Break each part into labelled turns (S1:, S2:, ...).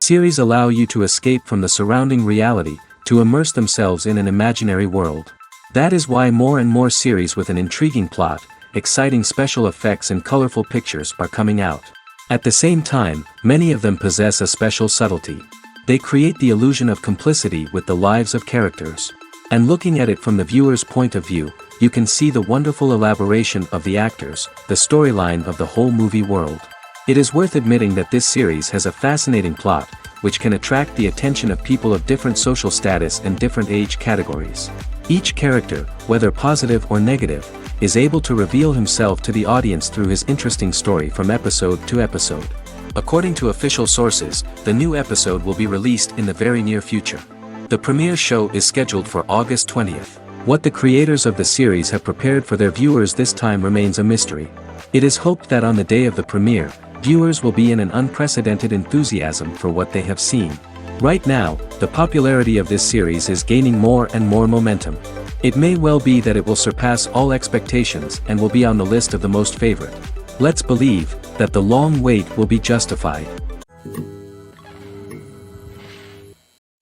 S1: Series allow you to escape from the surrounding reality, to immerse themselves in an imaginary world. That is why more and more series with an intriguing plot, exciting special effects and colorful pictures are coming out. At the same time, many of them possess a special subtlety. They create the illusion of complicity with the lives of characters. And looking at it from the viewer's point of view, you can see the wonderful elaboration of the actors, the storyline of the whole movie world. It is worth admitting that this series has a fascinating plot, which can attract the attention of people of different social status and different age categories. Each character, whether positive or negative, is able to reveal himself to the audience through his interesting story from episode to episode. According to official sources, the new episode will be released in the very near future. The premiere show is scheduled for August 20th. What the creators of the series have prepared for their viewers this time remains a mystery. It is hoped that on the day of the premiere, viewers will be in an unprecedented enthusiasm for what they have seen. Right now, the popularity of this series is gaining more and more momentum. It may well be that it will surpass all expectations and will be on the list of the most favorite. Let's believe that the long wait will be justified.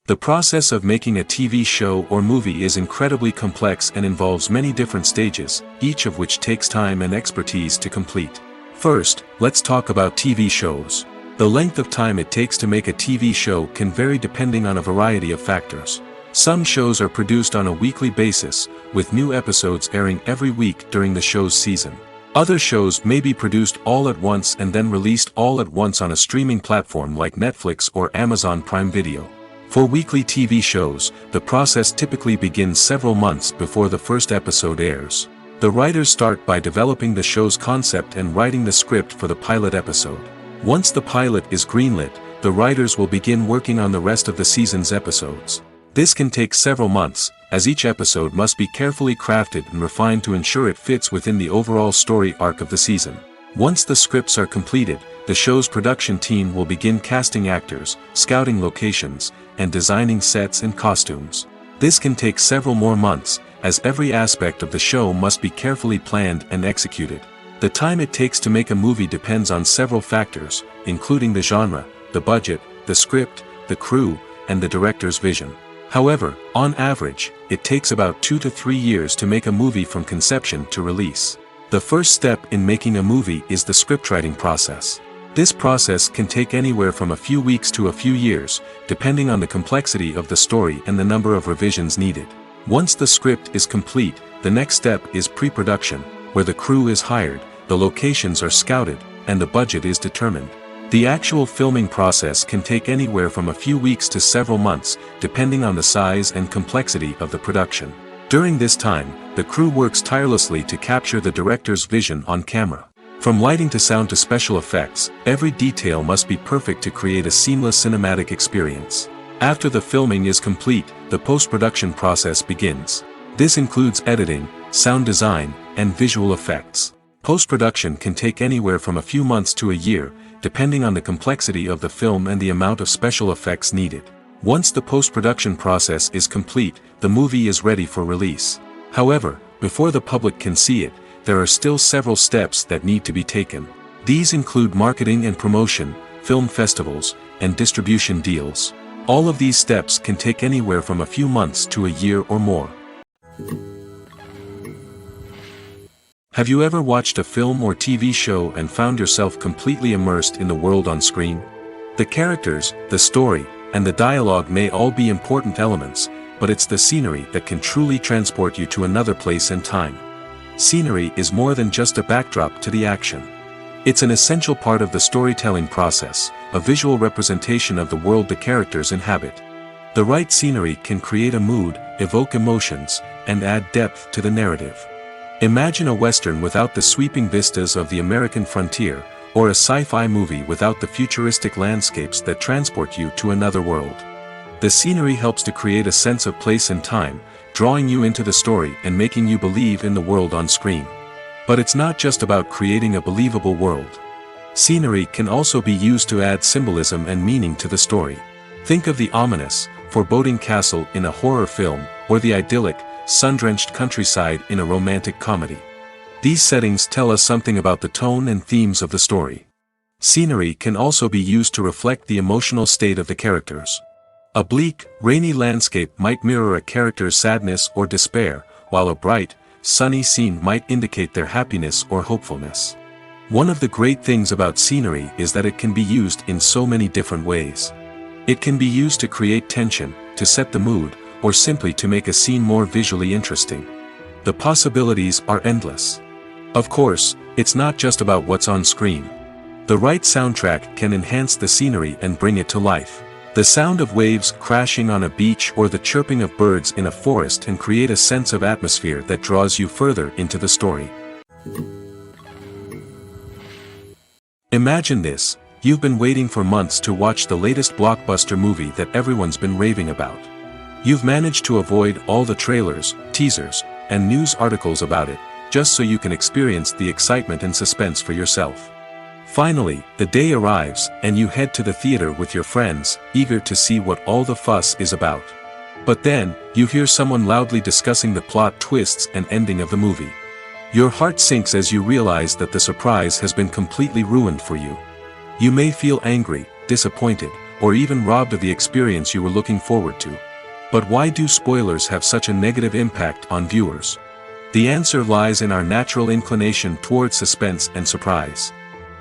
S1: The process of making a TV show or movie is incredibly complex and involves many different stages, each of which takes time and expertise to complete. First, let's talk about TV shows. The length of time it takes to make a TV show can vary depending on a variety of factors. Some shows are produced on a weekly basis, with new episodes airing every week during the show's season. Other shows may be produced all at once and then released all at once on a streaming platform like Netflix or Amazon Prime Video. For weekly TV shows, the process typically begins several months before the first episode airs. The writers start by developing the show's concept and writing the script for the pilot episode. Once the pilot is greenlit, the writers will begin working on the rest of the season's episodes. This can take several months, as each episode must be carefully crafted and refined to ensure it fits within the overall story arc of the season. Once the scripts are completed, the show's production team will begin casting actors, scouting locations, and designing sets and costumes. This can take several more months, as every aspect of the show must be carefully planned and executed. The time it takes to make a movie depends on several factors, including the genre, the budget, the script, the crew, and the director's vision. However, on average, it takes about 2 to 3 years to make a movie from conception to release. The first step in making a movie is the scriptwriting process. This process can take anywhere from a few weeks to a few years, depending on the complexity of the story and the number of revisions needed. Once the script is complete, the next step is pre-production, where the crew is hired, the locations are scouted, and the budget is determined. The actual filming process can take anywhere from a few weeks to several months, depending on the size and complexity of the production. During this time, the crew works tirelessly to capture the director's vision on camera. From lighting to sound to special effects, every detail must be perfect to create a seamless cinematic experience. After the filming is complete, the post-production process begins. This includes editing, sound design, and visual effects. Post-production can take anywhere from a few months to a year, depending on the complexity of the film and the amount of special effects needed. Once the post-production process is complete, the movie is ready for release. However, before the public can see it, there are still several steps that need to be taken. These include marketing and promotion, film festivals, and distribution deals. All of these steps can take anywhere from a few months to a year or more. Have you ever watched a film or TV show and found yourself completely immersed in the world on screen? The characters, the story, and the dialogue may all be important elements, but it's the scenery that can truly transport you to another place and time. Scenery is more than just a backdrop to the action. It's an essential part of the storytelling process, a visual representation of the world the characters inhabit. The right scenery can create a mood, evoke emotions, and add depth to the narrative. Imagine a Western without the sweeping vistas of the American frontier, or a sci-fi movie without the futuristic landscapes that transport you to another world. The scenery helps to create a sense of place and time, drawing you into the story and making you believe in the world on screen. But it's not just about creating a believable world. Scenery can also be used to add symbolism and meaning to the story. Think of the ominous, foreboding castle in a horror film, or the idyllic, sun-drenched countryside in a romantic comedy. These settings tell us something about the tone and themes of the story. Scenery can also be used to reflect the emotional state of the characters. A bleak, rainy landscape might mirror a character's sadness or despair, while a bright, sunny scene might indicate their happiness or hopefulness. One of the great things about scenery is that it can be used in so many different ways. It can be used to create tension, to set the mood, or simply to make a scene more visually interesting. The possibilities are endless. Of course, it's not just about what's on screen. The right soundtrack can enhance the scenery and bring it to life. The sound of waves crashing on a beach or the chirping of birds in a forest can create a sense of atmosphere that draws you further into the story. Imagine this: you've been waiting for months to watch the latest blockbuster movie that everyone's been raving about. You've managed to avoid all the trailers, teasers, and news articles about it, just so you can experience the excitement and suspense for yourself. Finally, the day arrives, and you head to the theater with your friends, eager to see what all the fuss is about. But then, you hear someone loudly discussing the plot twists and ending of the movie. Your heart sinks as you realize that the surprise has been completely ruined for you. You may feel angry, disappointed, or even robbed of the experience you were looking forward to. But why do spoilers have such a negative impact on viewers? The answer lies in our natural inclination towards suspense and surprise.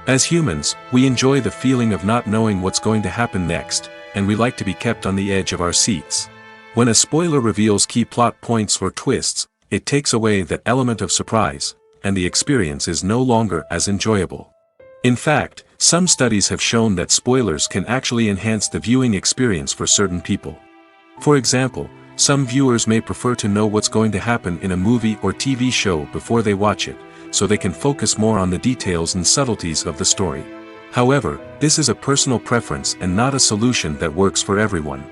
S1: As humans, we enjoy the feeling of not knowing what's going to happen next, and we like to be kept on the edge of our seats. When a spoiler reveals key plot points or twists, it takes away that element of surprise, and the experience is no longer as enjoyable. In fact, some studies have shown that spoilers can actually enhance the viewing experience for certain people. For example, some viewers may prefer to know what's going to happen in a movie or TV show before they watch it, so they can focus more on the details and subtleties of the story. However, this is a personal preference and not a solution that works for everyone.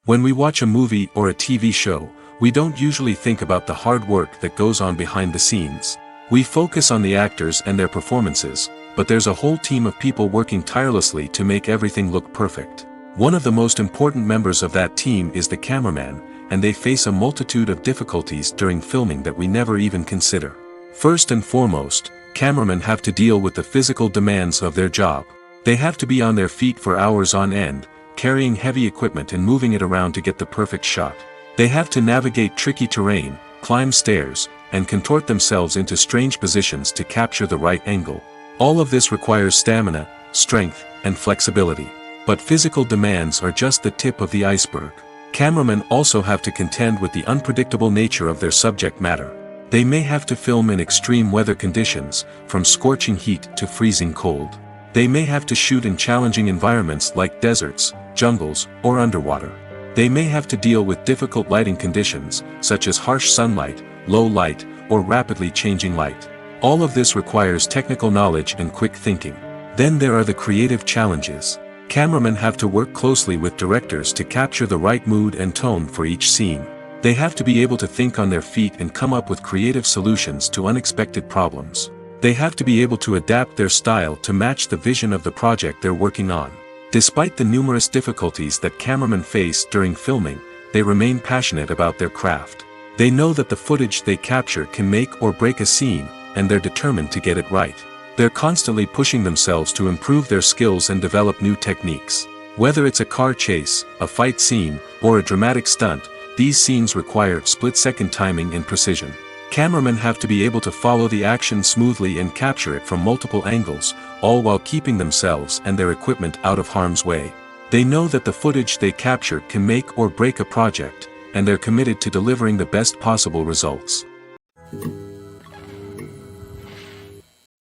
S1: When we watch a movie or a TV show, we don't usually think about the hard work that goes on behind the scenes. We focus on the actors and their performances, but there's a whole team of people working tirelessly to make everything look perfect. One of the most important members of that team is the cameraman, and they face a multitude of difficulties during filming that we never even consider. First and foremost, cameramen have to deal with the physical demands of their job. They have to be on their feet for hours on end, carrying heavy equipment and moving it around to get the perfect shot. They have to navigate tricky terrain, climb stairs, and contort themselves into strange positions to capture the right angle. All of this requires stamina, strength, and flexibility. But physical demands are just the tip of the iceberg. Cameramen also have to contend with the unpredictable nature of their subject matter. They may have to film in extreme weather conditions, from scorching heat to freezing cold. They may have to shoot in challenging environments like deserts, jungles, or underwater. They may have to deal with difficult lighting conditions, such as harsh sunlight, low light, or rapidly changing light. All of this requires technical knowledge and quick thinking. Then there are the creative challenges. Cameramen have to work closely with directors to capture the right mood and tone for each scene. They have to be able to think on their feet and come up with creative solutions to unexpected problems. They have to be able to adapt their style to match the vision of the project they're working on. Despite the numerous difficulties that cameramen face during filming, they remain passionate about their craft. They know that the footage they capture can make or break a scene, and they're determined to get it right. They're constantly pushing themselves to improve their skills and develop new techniques. Whether it's a car chase, a fight scene, or a dramatic stunt, these scenes require split-second timing and precision. Cameramen have to be able to follow the action smoothly and capture it from multiple angles, all while keeping themselves and their equipment out of harm's way. They know that the footage they capture can make or break a project, and they're committed to delivering the best possible results.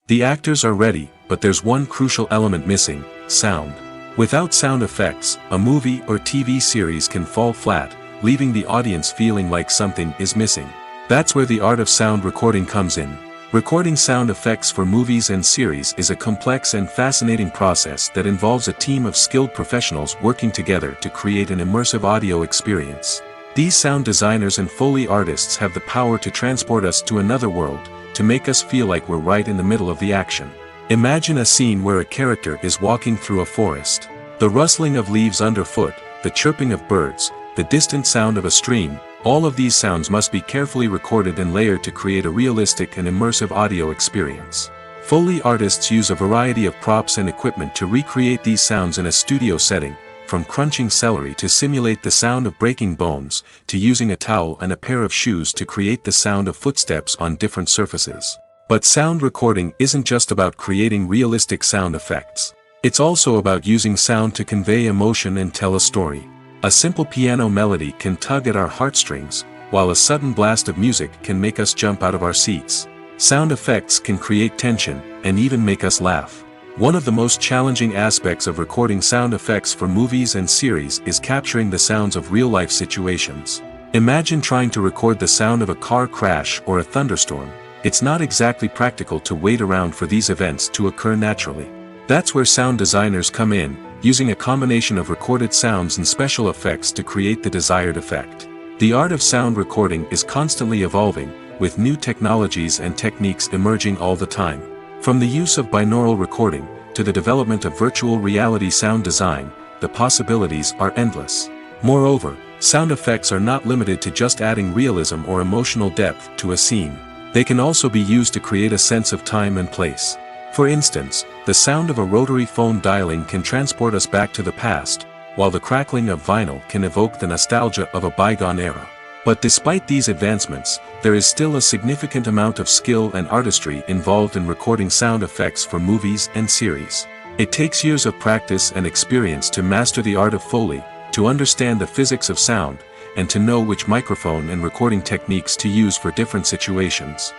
S1: The actors are ready, but there's one crucial element missing: sound. Without sound effects, a movie or TV series can fall flat, leaving the audience feeling like something is missing. That's where the art of sound recording comes in. Recording sound effects for movies and series is a complex and fascinating process that involves a team of skilled professionals working together to create an immersive audio experience. These sound designers and Foley artists have the power to transport us to another world, to make us feel like we're right in the middle of the action. Imagine a scene where a character is walking through a forest. The rustling of leaves underfoot, the chirping of birds, the distant sound of a stream, All of these sounds must be carefully recorded and layered to create a realistic and immersive audio experience. Foley artists use a variety of props and equipment to recreate these sounds in a studio setting, from crunching celery to simulate the sound of breaking bones, to using a towel and a pair of shoes to create the sound of footsteps on different surfaces. But sound recording isn't just about creating realistic sound effects. It's also about using sound to convey emotion and tell a story. A simple piano melody can tug at our heartstrings, while a sudden blast of music can make us jump out of our seats. Sound effects can create tension, and even make us laugh. One of the most challenging aspects of recording sound effects for movies and series is capturing the sounds of real-life situations. Imagine trying to record the sound of a car crash or a thunderstorm. It's not exactly practical to wait around for these events to occur naturally. That's where sound designers come in, using a combination of recorded sounds and special effects to create the desired effect. The art of sound recording is constantly evolving, with new technologies and techniques emerging all the time. From the use of binaural recording, to the development of virtual reality sound design, the possibilities are endless. Moreover, sound effects are not limited to just adding realism or emotional depth to a scene. They can also be used to create a sense of time and place. For instance, the sound of a rotary phone dialing can transport us back to the past, while the crackling of vinyl can evoke the nostalgia of a bygone era. But despite these advancements, there is still a significant amount of skill and artistry involved in recording sound effects for movies and series. It takes years of practice and experience to master the art of Foley, to understand the physics of sound, and to know which microphone and recording techniques to use for different situations.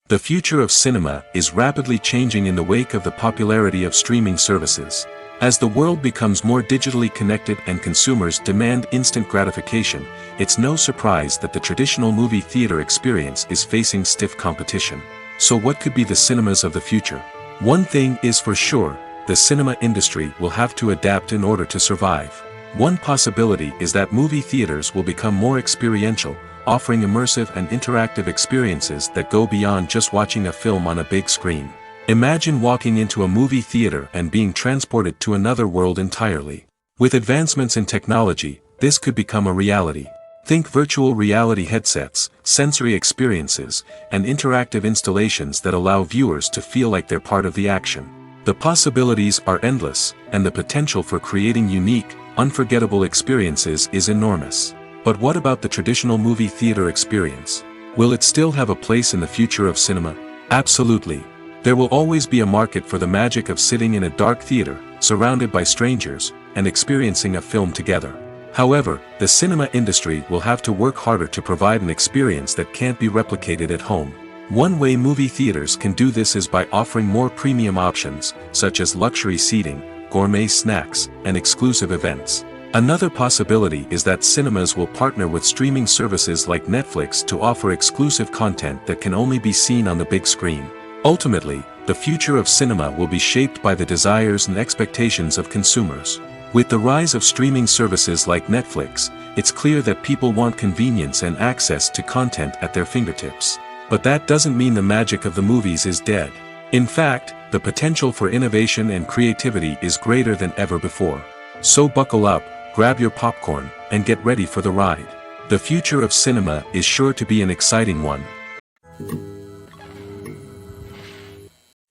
S1: The future of cinema is rapidly changing in the wake of the popularity of streaming services. As the world becomes more digitally connected and consumers demand instant gratification, it's no surprise that the traditional movie theater experience is facing stiff competition. So what could be the cinemas of the future? One thing is for sure, the cinema industry will have to adapt in order to survive. One possibility is that movie theaters will become more experiential, offering immersive and interactive experiences that go beyond just watching a film on a big screen. Imagine walking into a movie theater and being transported to another world entirely. With advancements in technology, this could become a reality. Think virtual reality headsets, sensory experiences, and interactive installations that allow viewers to feel like they're part of the action. The possibilities are endless, and the potential for creating unique, unforgettable experiences is enormous. But what about the traditional movie theater experience? Will it still have a place in the future of cinema? Absolutely. There will always be a market for the magic of sitting in a dark theater, surrounded by strangers, and experiencing a film together. However, the cinema industry will have to work harder to provide an experience that can't be replicated at home. One way movie theaters can do this is by offering more premium options, such as luxury seating, gourmet snacks, and exclusive events. Another possibility is that cinemas will partner with streaming services like Netflix to offer exclusive content that can only be seen on the big screen. Ultimately, the future of cinema will be shaped by the desires and expectations of consumers. With the rise of streaming services like Netflix, it's clear that people want convenience and access to content at their fingertips. But that doesn't mean the magic of the movies is dead. In fact, the potential for innovation and creativity is greater than ever before. So buckle up, grab your popcorn, and get ready for the ride. The future of cinema is sure to be an exciting one.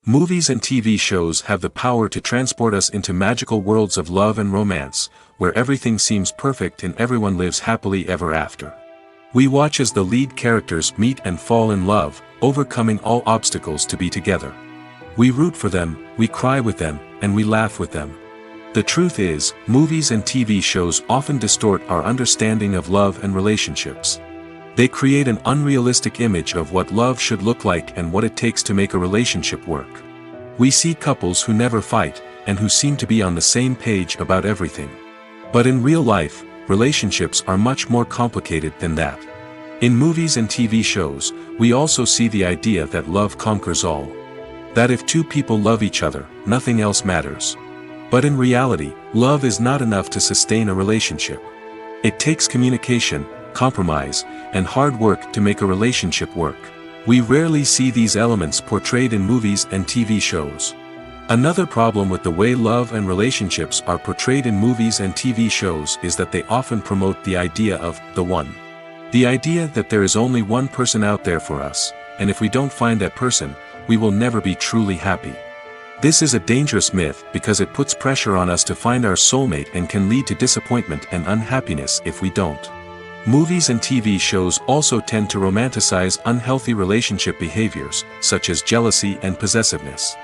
S1: Movies and TV shows have the power to transport us into magical worlds of love and romance, where everything seems perfect and everyone lives happily ever after. We watch as the lead characters meet and fall in love, overcoming all obstacles to be together. We root for them, we cry with them, and we laugh with them. The truth is, movies and TV shows often distort our understanding of love and relationships. They create an unrealistic image of what love should look like and what it takes to make a relationship work. We see couples who never fight, and who seem to be on the same page about everything. But in real life, relationships are much more complicated than that. In movies and TV shows, we also see the idea that love conquers all. That if two people love each other, nothing else matters. But in reality, love is not enough to sustain a relationship. It takes communication, compromise, and hard work to make a relationship work. We rarely see these elements portrayed in movies and TV shows. Another problem with the way love and relationships are portrayed in movies and TV shows is that they often promote the idea of the one. The idea that there is only one person out there for us, and if we don't find that person, we will never be truly happy. This is a dangerous myth because it puts pressure on us to find our soulmate and can lead to disappointment and unhappiness if we don't. Movies and TV shows also tend to romanticize unhealthy relationship behaviors, such as jealousy and possessiveness.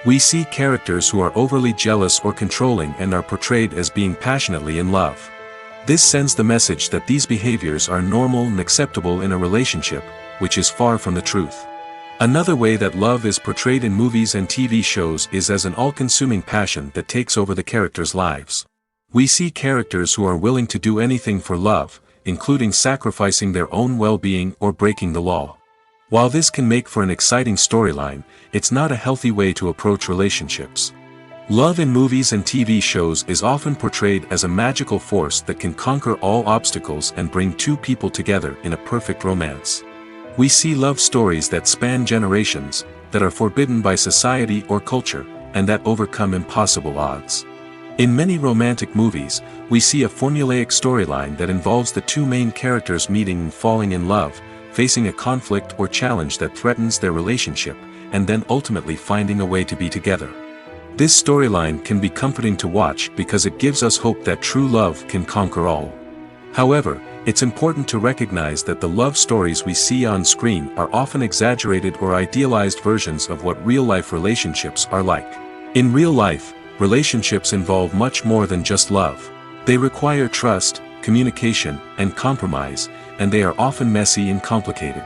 S1: We see characters who are overly jealous or controlling and are portrayed as being passionately in love. This sends the message that these behaviors are normal and acceptable in a relationship, which is far from the truth. Another way that love is portrayed in movies and TV shows is as an all-consuming passion that takes over the characters' lives. We see characters who are willing to do anything for love, including sacrificing their own well-being or breaking the law. While this can make for an exciting storyline, it's not a healthy way to approach relationships. Love in movies and TV shows is often portrayed as a magical force that can conquer all obstacles and bring two people together in a perfect romance. We see love stories that span generations, that are forbidden by society or culture, and that overcome impossible odds. In many romantic movies, we see a formulaic storyline that involves the two main characters meeting and falling in love, facing a conflict or challenge that threatens their relationship, and then ultimately finding a way to be together. This storyline can be comforting to watch because it gives us hope that true love can conquer all. However, it's important to recognize that the love stories we see on screen are often exaggerated or idealized versions of what real-life relationships are like. In real life, relationships involve much more than just love. They require trust, communication, and compromise, and they are often messy and complicated.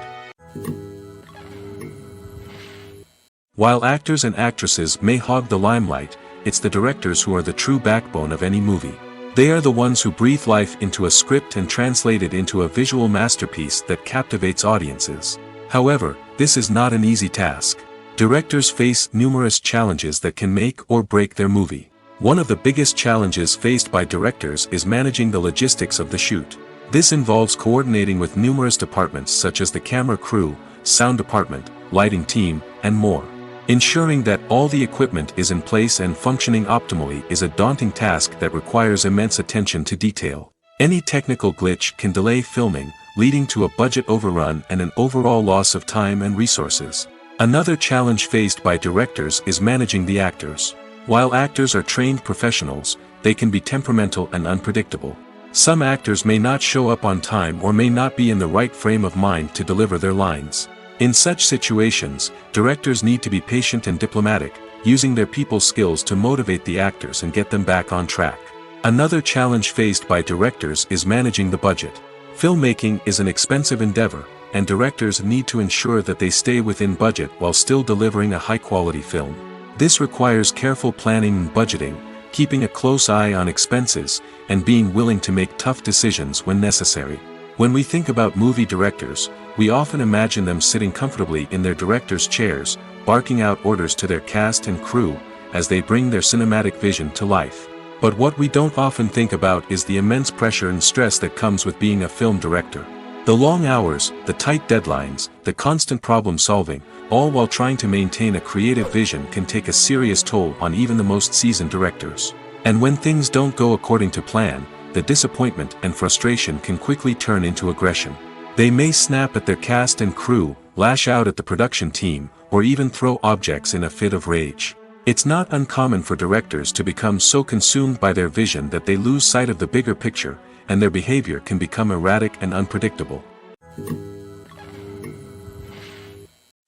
S1: While actors and actresses may hog the limelight, it's the directors who are the true backbone of any movie. They are the ones who breathe life into a script and translate it into a visual masterpiece that captivates audiences. However, this is not an easy task. Directors face numerous challenges that can make or break their movie. One of the biggest challenges faced by directors is managing the logistics of the shoot. This involves coordinating with numerous departments such as the camera crew, sound department, lighting team, and more. Ensuring that all the equipment is in place and functioning optimally is a daunting task that requires immense attention to detail. Any technical glitch can delay filming, leading to a budget overrun and an overall loss of time and resources. Another challenge faced by directors is managing the actors. While actors are trained professionals, they can be temperamental and unpredictable. Some actors may not show up on time or may not be in the right frame of mind to deliver their lines. In such situations, directors need to be patient and diplomatic, using their people skills to motivate the actors and get them back on track. Another challenge faced by directors is managing the budget. Filmmaking is an expensive endeavor, and directors need to ensure that they stay within budget while still delivering a high-quality film. This requires careful planning and budgeting, keeping a close eye on expenses, and being willing to make tough decisions when necessary. When we think about movie directors, we often imagine them sitting comfortably in their director's chairs, barking out orders to their cast and crew, as they bring their cinematic vision to life. But what we don't often think about is the immense pressure and stress that comes with being a film director. The long hours, the tight deadlines, the constant problem solving, all while trying to maintain a creative vision can take a serious toll on even the most seasoned directors. And when things don't go according to plan, the disappointment and frustration can quickly turn into aggression. They may snap at their cast and crew, lash out at the production team, or even throw objects in a fit of rage. It's not uncommon for directors to become so consumed by their vision that they lose sight of the bigger picture, and their behavior can become erratic and unpredictable.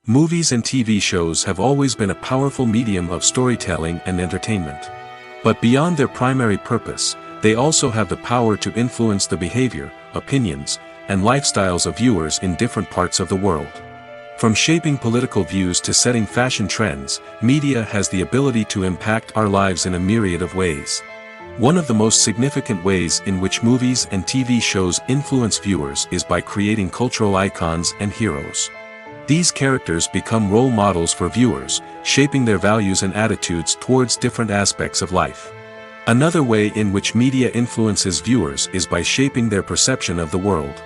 S1: Movies and TV shows have always been a powerful medium of storytelling and entertainment. But beyond their primary purpose, they also have the power to influence the behavior, opinions, and lifestyles of viewers in different parts of the world. From shaping political views to setting fashion trends, media has the ability to impact our lives in a myriad of ways. One of the most significant ways in which movies and TV shows influence viewers is by creating cultural icons and heroes. These characters become role models for viewers, shaping their values and attitudes towards different aspects of life. Another way in which media influences viewers is by shaping their perception of the world.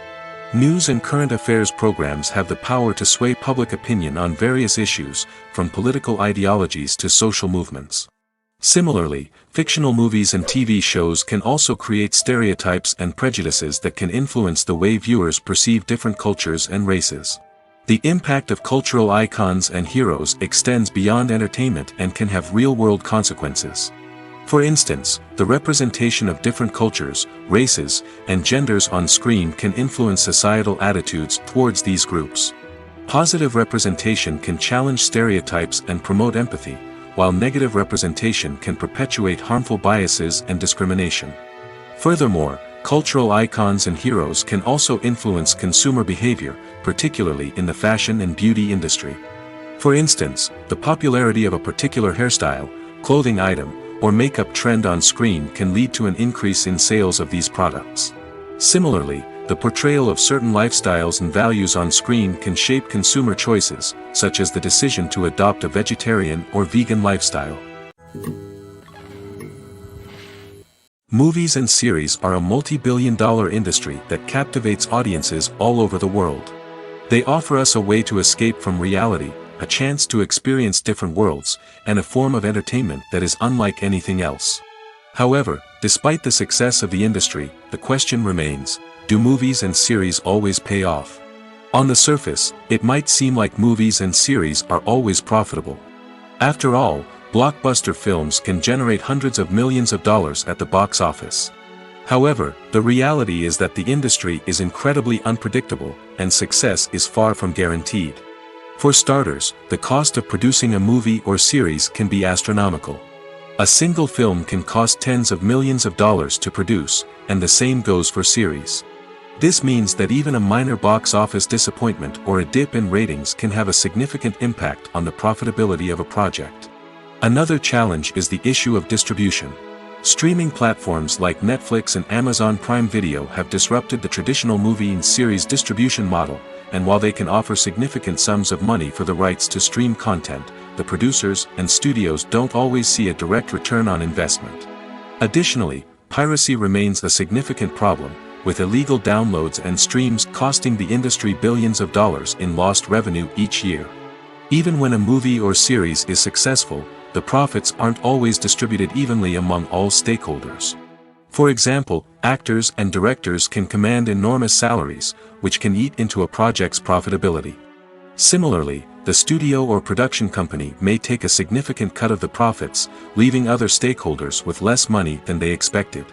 S1: News and current affairs programs have the power to sway public opinion on various issues, from political ideologies to social movements. Similarly, fictional movies and TV shows can also create stereotypes and prejudices that can influence the way viewers perceive different cultures and races. The impact of cultural icons and heroes extends beyond entertainment and can have real-world consequences. For instance, the representation of different cultures, races, and genders on screen can influence societal attitudes towards these groups. Positive representation can challenge stereotypes and promote empathy, while negative representation can perpetuate harmful biases and discrimination. Furthermore, cultural icons and heroes can also influence consumer behavior, particularly in the fashion and beauty industry. For instance, the popularity of a particular hairstyle, clothing item, or makeup trend on screen can lead to an increase in sales of these products. Similarly, the portrayal of certain lifestyles and values on screen can shape consumer choices, such as the decision to adopt a vegetarian or vegan lifestyle. Movies and series are a multi-billion-dollar industry that captivates audiences all over the world. They offer us a way to escape from reality, a chance to experience different worlds, and a form of entertainment that is unlike anything else. However, despite the success of the industry, the question remains, do movies and series always pay off? On the surface, it might seem like movies and series are always profitable. After all, blockbuster films can generate hundreds of millions of dollars at the box office. However, the reality is that the industry is incredibly unpredictable, and success is far from guaranteed. For starters, the cost of producing a movie or series can be astronomical. A single film can cost tens of millions of dollars to produce, and the same goes for series. This means that even a minor box office disappointment or a dip in ratings can have a significant impact on the profitability of a project. Another challenge is the issue of distribution. Streaming platforms like Netflix and Amazon Prime Video have disrupted the traditional movie and series distribution model, and while they can offer significant sums of money for the rights to stream content, the producers and studios don't always see a direct return on investment. Additionally, piracy remains a significant problem, with illegal downloads and streams costing the industry billions of dollars in lost revenue each year. Even when a movie or series is successful, the profits aren't always distributed evenly among all stakeholders. For example, actors and directors can command enormous salaries, which can eat into a project's profitability. Similarly, the studio or production company may take a significant cut of the profits, leaving other stakeholders with less money than they expected.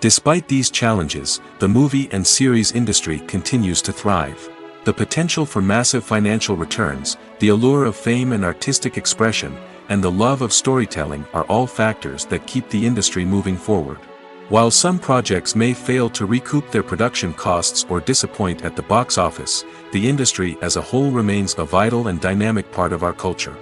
S1: Despite these challenges, the movie and series industry continues to thrive. The potential for massive financial returns, the allure of fame and artistic expression, and the love of storytelling are all factors that keep the industry moving forward. While some projects may fail to recoup their production costs or disappoint at the box office, the industry as a whole remains a vital and dynamic part of our culture.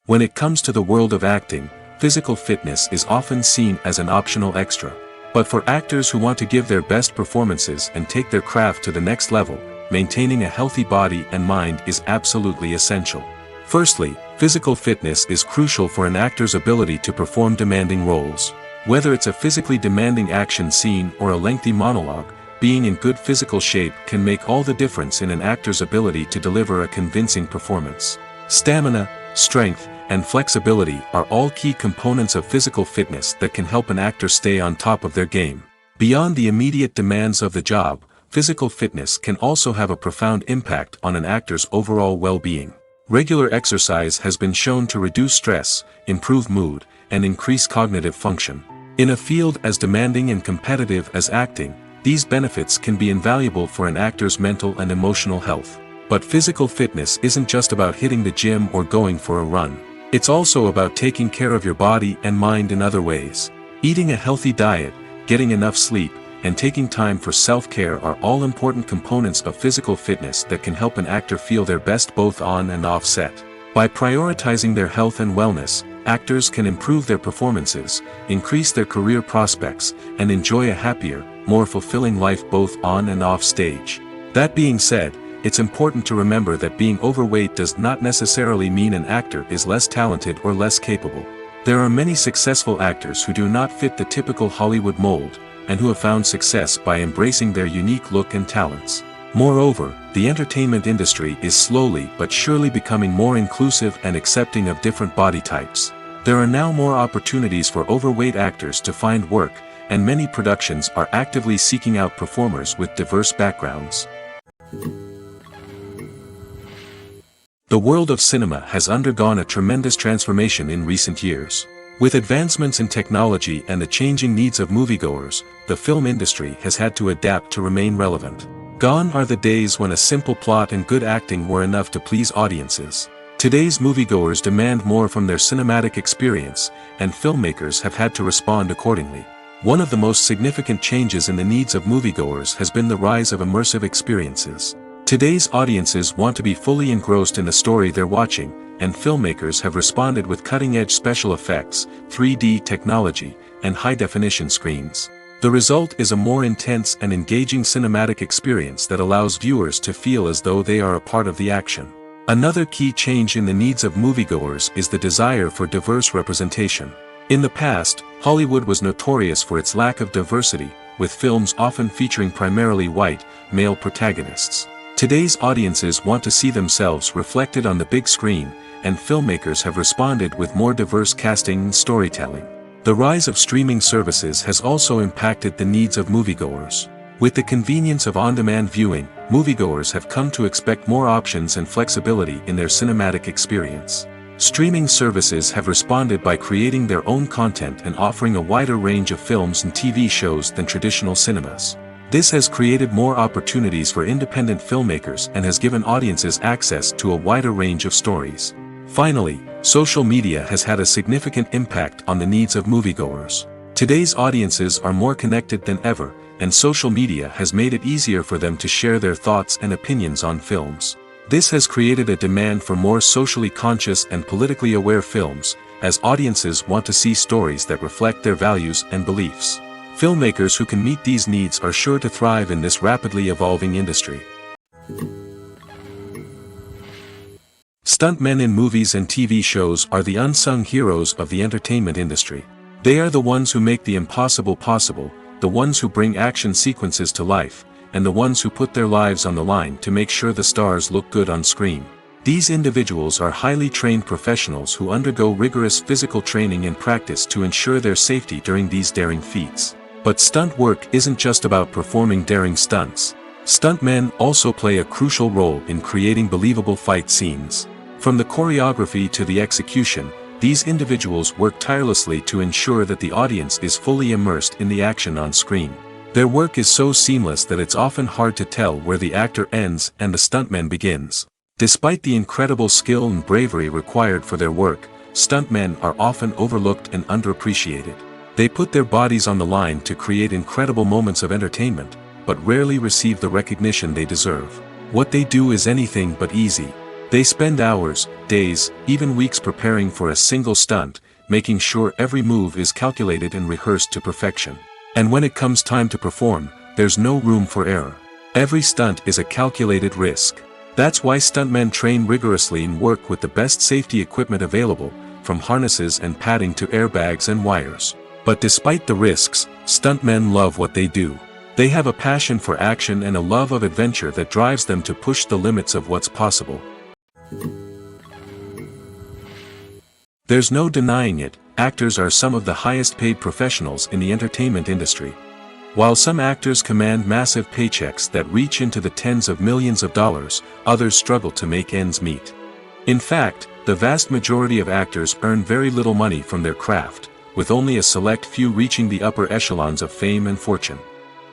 S1: When it comes to the world of acting, physical fitness is often seen as an optional extra. But for actors who want to give their best performances and take their craft to the next level, maintaining a healthy body and mind is absolutely essential. Firstly, physical fitness is crucial for an actor's ability to perform demanding roles. Whether it's a physically demanding action scene or a lengthy monologue, being in good physical shape can make all the difference in an actor's ability to deliver a convincing performance. Stamina, strength, and flexibility are all key components of physical fitness that can help an actor stay on top of their game. Beyond the immediate demands of the job, physical fitness can also have a profound impact on an actor's overall well-being. Regular exercise has been shown to reduce stress, improve mood, and increase cognitive function. In a field as demanding and competitive as acting, these benefits can be invaluable for an actor's mental and emotional health. But physical fitness isn't just about hitting the gym or going for a run. It's also about taking care of your body and mind in other ways. Eating a healthy diet, getting enough sleep, and taking time for self-care are all important components of physical fitness that can help an actor feel their best both on and off set. By prioritizing their health and wellness, actors can improve their performances, increase their career prospects, and enjoy a happier, more fulfilling life both on and off stage. That being said, it's important to remember that being overweight does not necessarily mean an actor is less talented or less capable. There are many successful actors who do not fit the typical Hollywood mold, and who have found success by embracing their unique look and talents. Moreover, the entertainment industry is slowly but surely becoming more inclusive and accepting of different body types. There are now more opportunities for overweight actors to find work, and many productions are actively seeking out performers with diverse backgrounds. The world of cinema has undergone a tremendous transformation in recent years. With advancements in technology and the changing needs of moviegoers, the film industry has had to adapt to remain relevant. Gone are the days when a simple plot and good acting were enough to please audiences. Today's moviegoers demand more from their cinematic experience, and filmmakers have had to respond accordingly. One of the most significant changes in the needs of moviegoers has been the rise of immersive experiences. Today's audiences want to be fully engrossed in the story they're watching, and filmmakers have responded with cutting-edge special effects, 3D technology, and high-definition screens. The result is a more intense and engaging cinematic experience that allows viewers to feel as though they are a part of the action. Another key change in the needs of moviegoers is the desire for diverse representation. In the past, Hollywood was notorious for its lack of diversity, with films often featuring primarily white, male protagonists. Today's audiences want to see themselves reflected on the big screen, and filmmakers have responded with more diverse casting and storytelling. The rise of streaming services has also impacted the needs of moviegoers. With the convenience of on-demand viewing, moviegoers have come to expect more options and flexibility in their cinematic experience. Streaming services have responded by creating their own content and offering a wider range of films and TV shows than traditional cinemas. This has created more opportunities for independent filmmakers and has given audiences access to a wider range of stories. Finally, social media has had a significant impact on the needs of moviegoers. Today's audiences are more connected than ever, and social media has made it easier for them to share their thoughts and opinions on films. This has created a demand for more socially conscious and politically aware films, as audiences want to see stories that reflect their values and beliefs. Filmmakers who can meet these needs are sure to thrive in this rapidly evolving industry. Stuntmen in movies and TV shows are the unsung heroes of the entertainment industry. They are the ones who make the impossible possible, the ones who bring action sequences to life, and the ones who put their lives on the line to make sure the stars look good on screen. These individuals are highly trained professionals who undergo rigorous physical training and practice to ensure their safety during these daring feats. But stunt work isn't just about performing daring stunts. Stuntmen also play a crucial role in creating believable fight scenes. From the choreography to the execution, these individuals work tirelessly to ensure that the audience is fully immersed in the action on screen. Their work is so seamless that it's often hard to tell where the actor ends and the stuntman begins. Despite the incredible skill and bravery required for their work, stuntmen are often overlooked and underappreciated. They put their bodies on the line to create incredible moments of entertainment, but rarely receive the recognition they deserve. What they do is anything but easy. They spend hours, days, even weeks preparing for a single stunt, making sure every move is calculated and rehearsed to perfection. And when it comes time to perform, there's no room for error. Every stunt is a calculated risk. That's why stuntmen train rigorously and work with the best safety equipment available, from harnesses and padding to airbags and wires. But despite the risks, stuntmen love what they do. They have a passion for action and a love of adventure that drives them to push the limits of what's possible. There's no denying it, actors are some of the highest paid professionals in the entertainment industry. While some actors command massive paychecks that reach into the tens of millions of dollars, others struggle to make ends meet. In fact, the vast majority of actors earn very little money from their craft, with only a select few reaching the upper echelons of fame and fortune.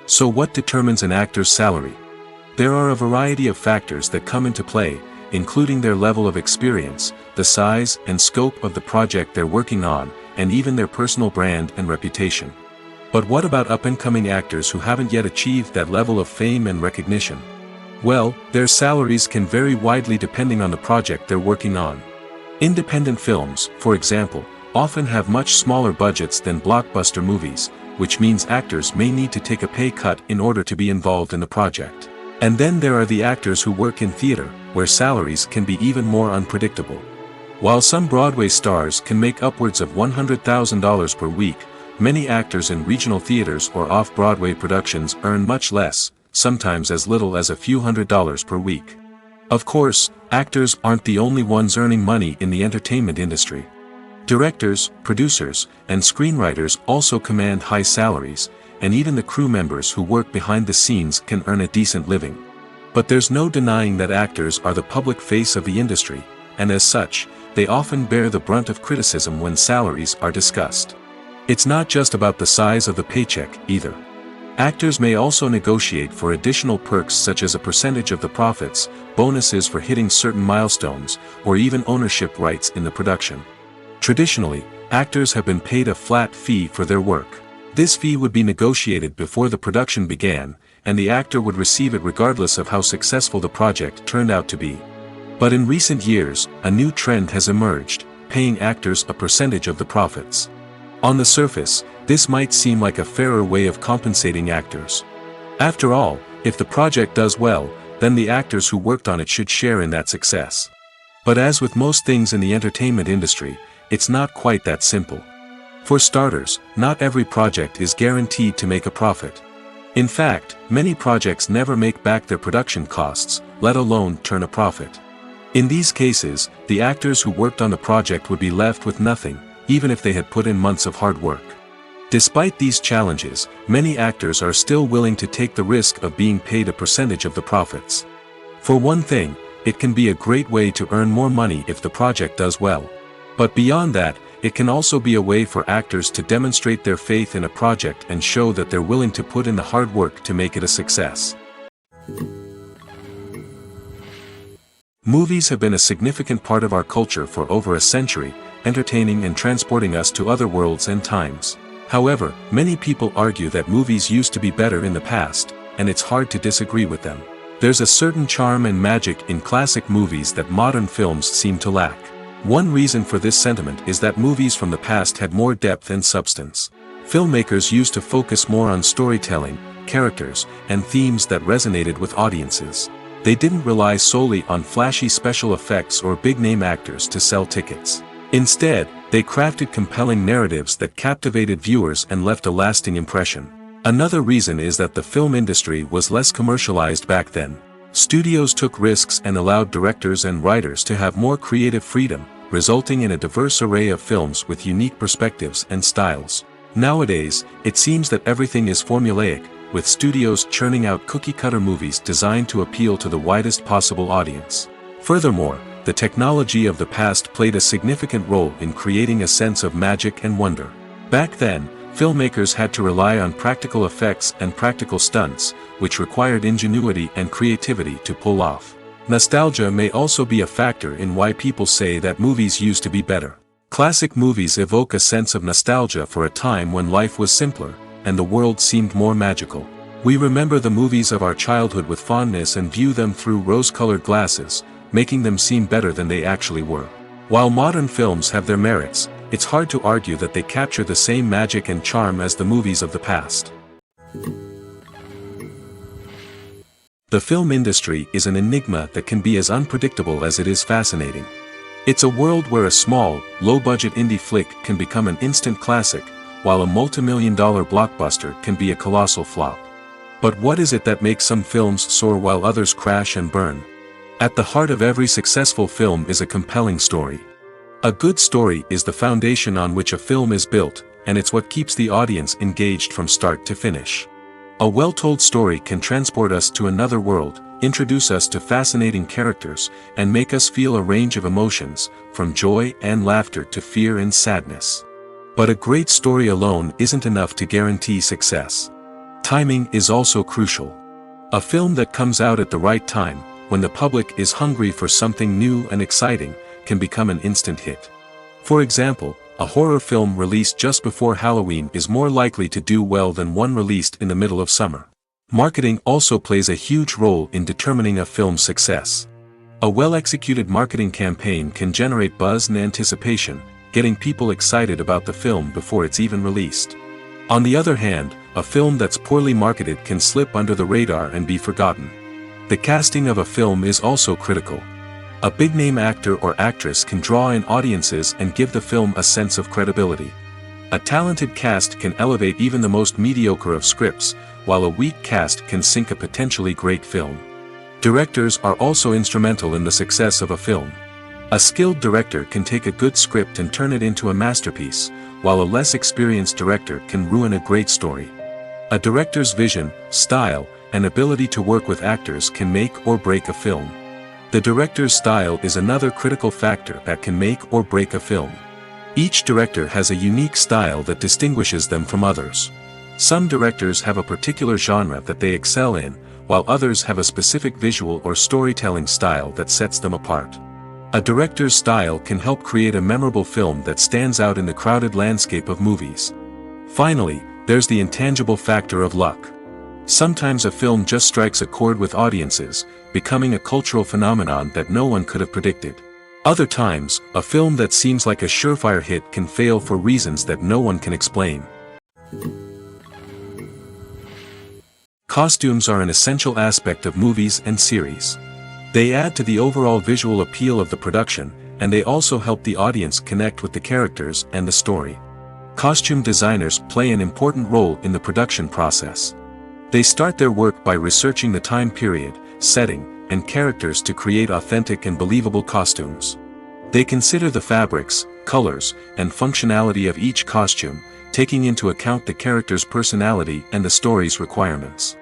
S1: So what determines an actor's salary? There are a variety of factors that come into play, including their level of experience, the size and scope of the project they're working on, and even their personal brand and reputation. But what about up-and-coming actors who haven't yet achieved that level of fame and recognition? Well, their salaries can vary widely depending on the project they're working on. Independent films, for example, often have much smaller budgets than blockbuster movies, which means actors may need to take a pay cut in order to be involved in the project. And then there are the actors who work in theater, where salaries can be even more unpredictable. While some Broadway stars can make upwards of $100,000 per week, many actors in regional theaters or off-Broadway productions earn much less, sometimes as little as a few $100s per week. Of course, actors aren't the only ones earning money in the entertainment industry. Directors, producers, and screenwriters also command high salaries, and even the crew members who work behind the scenes can earn a decent living. But there's no denying that actors are the public face of the industry, and as such, they often bear the brunt of criticism when salaries are discussed. It's not just about the size of the paycheck, either. Actors may also negotiate for additional perks such as a percentage of the profits, bonuses for hitting certain milestones, or even ownership rights in the production. Traditionally, actors have been paid a flat fee for their work. This fee would be negotiated before the production began, and the actor would receive it regardless of how successful the project turned out to be. But in recent years, a new trend has emerged, paying actors a percentage of the profits. On the surface, this might seem like a fairer way of compensating actors. After all, if the project does well, then the actors who worked on it should share in that success. But as with most things in the entertainment industry, it's not quite that simple. For starters, not every project is guaranteed to make a profit. In fact, many projects never make back their production costs, let alone turn a profit. In these cases, the actors who worked on the project would be left with nothing, even if they had put in months of hard work. Despite these challenges, many actors are still willing to take the risk of being paid a percentage of the profits. For one thing, it can be a great way to earn more money if the project does well. But beyond that, it can also be a way for actors to demonstrate their faith in a project and show that they're willing to put in the hard work to make it a success. Movies have been a significant part of our culture for over a century, entertaining and transporting us to other worlds and times. However, many people argue that movies used to be better in the past, and it's hard to disagree with them. There's a certain charm and magic in classic movies that modern films seem to lack. One reason for this sentiment is that movies from the past had more depth and substance. Filmmakers used to focus more on storytelling, characters, and themes that resonated with audiences. They didn't rely solely on flashy special effects or big-name actors to sell tickets. Instead, they crafted compelling narratives that captivated viewers and left a lasting impression. Another reason is that the film industry was less commercialized back then. Studios took risks and allowed directors and writers to have more creative freedom, resulting in a diverse array of films with unique perspectives and styles. Nowadays, it seems that everything is formulaic, with studios churning out cookie-cutter movies designed to appeal to the widest possible audience. Furthermore, the technology of the past played a significant role in creating a sense of magic and wonder. Back then, filmmakers had to rely on practical effects and practical stunts, which required ingenuity and creativity to pull off. Nostalgia may also be a factor in why people say that movies used to be better. Classic movies evoke a sense of nostalgia for a time when life was simpler, and the world seemed more magical. We remember the movies of our childhood with fondness and view them through rose-colored glasses, making them seem better than they actually were. While modern films have their merits, it's hard to argue that they capture the same magic and charm as the movies of the past. The film industry is an enigma that can be as unpredictable as it is fascinating. It's a world where a small, low-budget indie flick can become an instant classic, while a multi-million-dollar blockbuster can be a colossal flop. But what is it that makes some films soar while others crash and burn? At the heart of every successful film is a compelling story. A good story is the foundation on which a film is built, and it's what keeps the audience engaged from start to finish. A well-told story can transport us to another world, introduce us to fascinating characters, and make us feel a range of emotions, from joy and laughter to fear and sadness. But a great story alone isn't enough to guarantee success. Timing is also crucial. A film that comes out at the right time, when the public is hungry for something new and exciting, can become an instant hit. For example, a horror film released just before Halloween is more likely to do well than one released in the middle of summer. Marketing also plays a huge role in determining a film's success. A well-executed marketing campaign can generate buzz and anticipation, getting people excited about the film before it's even released. On the other hand, a film that's poorly marketed can slip under the radar and be forgotten. The casting of a film is also critical. A big-name actor or actress can draw in audiences and give the film a sense of credibility. A talented cast can elevate even the most mediocre of scripts, while a weak cast can sink a potentially great film. Directors are also instrumental in the success of a film. A skilled director can take a good script and turn it into a masterpiece, while a less experienced director can ruin a great story. A director's vision, style, and ability to work with actors can make or break a film. The director's style is another critical factor that can make or break a film. Each director has a unique style that distinguishes them from others. Some directors have a particular genre that they excel in, while others have a specific visual or storytelling style that sets them apart. A director's style can help create a memorable film that stands out in the crowded landscape of movies. Finally, there's the intangible factor of luck. Sometimes a film just strikes a chord with audiences, becoming a cultural phenomenon that no one could have predicted. Other times, a film that seems like a surefire hit can fail for reasons that no one can explain. Costumes are an essential aspect of movies and series. They add to the overall visual appeal of the production, and they also help the audience connect with the characters and the story. Costume designers play an important role in the production process. They start their work by researching the time period, setting, and characters to create authentic and believable costumes. They consider the fabrics, colors, and functionality of each costume, taking into account the character's personality and the story's requirements.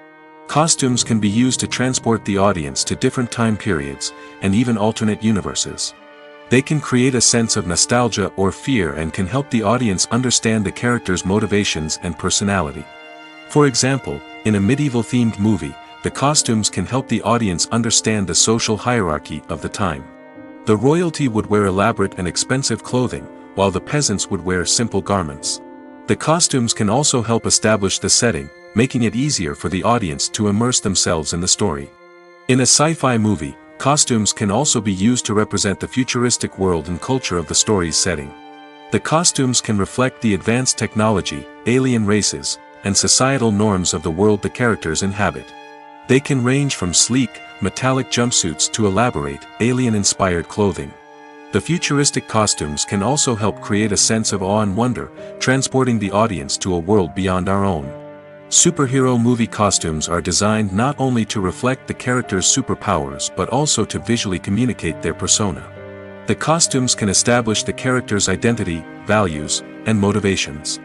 S1: Costumes can be used to transport the audience to different time periods, and even alternate universes. They can create a sense of nostalgia or fear and can help the audience understand the character's motivations and personality. For example, in a medieval-themed movie, the costumes can help the audience understand the social hierarchy of the time. The royalty would wear elaborate and expensive clothing, while the peasants would wear simple garments. The costumes can also help establish the setting, making it easier for the audience to immerse themselves in the story. In a sci-fi movie, costumes can also be used to represent the futuristic world and culture of the story's setting. The costumes can reflect the advanced technology, alien races, and societal norms of the world the characters inhabit. They can range from sleek, metallic jumpsuits to elaborate, alien-inspired clothing. The futuristic costumes can also help create a sense of awe and wonder, transporting the audience to a world beyond our own. Superhero movie costumes are designed not only to reflect the character's superpowers but also to visually communicate their persona. The costumes can establish the character's identity, values, and motivations.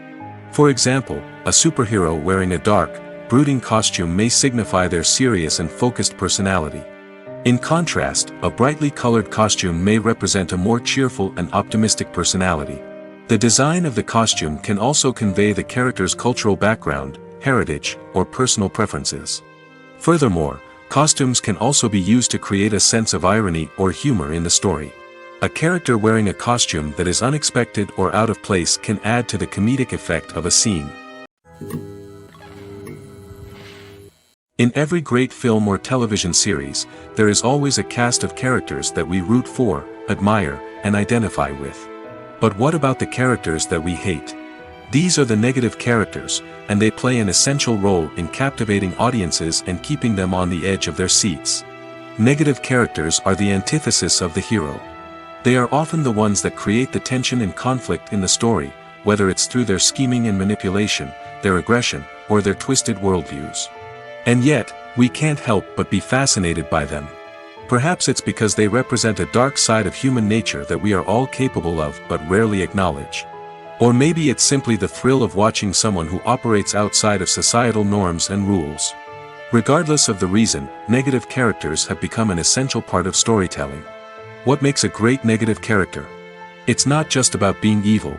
S1: For example, a superhero wearing a dark, brooding costume may signify their serious and focused personality. In contrast, a brightly colored costume may represent a more cheerful and optimistic personality. The design of the costume can also convey the character's cultural background, heritage, or personal preferences. Furthermore, costumes can also be used to create a sense of irony or humor in the story. A character wearing a costume that is unexpected or out of place can add to the comedic effect of a scene. In every great film or television series, there is always a cast of characters that we root for, admire, and identify with. But what about the characters that we hate? These are the negative characters, and they play an essential role in captivating audiences and keeping them on the edge of their seats. Negative characters are the antithesis of the hero. They are often the ones that create the tension and conflict in the story, whether it's through their scheming and manipulation, their aggression, or their twisted worldviews. And yet, we can't help but be fascinated by them. Perhaps it's because they represent a dark side of human nature that we are all capable of but rarely acknowledge. Or maybe it's simply the thrill of watching someone who operates outside of societal norms and rules. Regardless of the reason, negative characters have become an essential part of storytelling. What makes a great negative character? It's not just about being evil.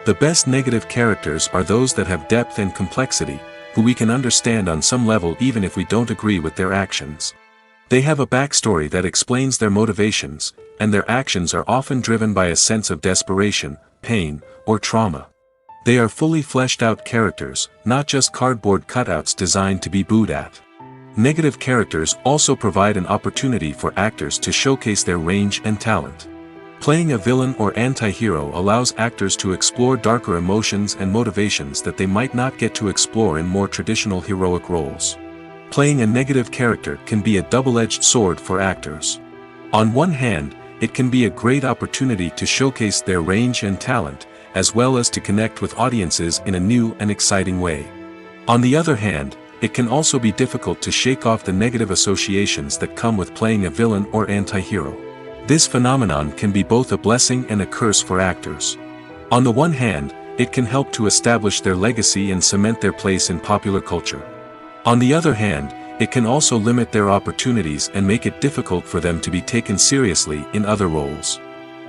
S1: The best negative characters are those that have depth and complexity, who we can understand on some level even if we don't agree with their actions. They have a backstory that explains their motivations, and their actions are often driven by a sense of desperation, pain, or trauma. They are fully fleshed out characters, not just cardboard cutouts designed to be booed at. Negative characters also provide an opportunity for actors to showcase their range and talent. Playing a villain or anti-hero allows actors to explore darker emotions and motivations that they might not get to explore in more traditional heroic roles. Playing a negative character can be a double-edged sword for actors. On one hand, it can be a great opportunity to showcase their range and talent, as well as to connect with audiences in a new and exciting way. On the other hand, it can also be difficult to shake off the negative associations that come with playing a villain or anti-hero. This phenomenon can be both a blessing and a curse for actors. On the one hand, it can help to establish their legacy and cement their place in popular culture. On the other hand, it can also limit their opportunities and make it difficult for them to be taken seriously in other roles.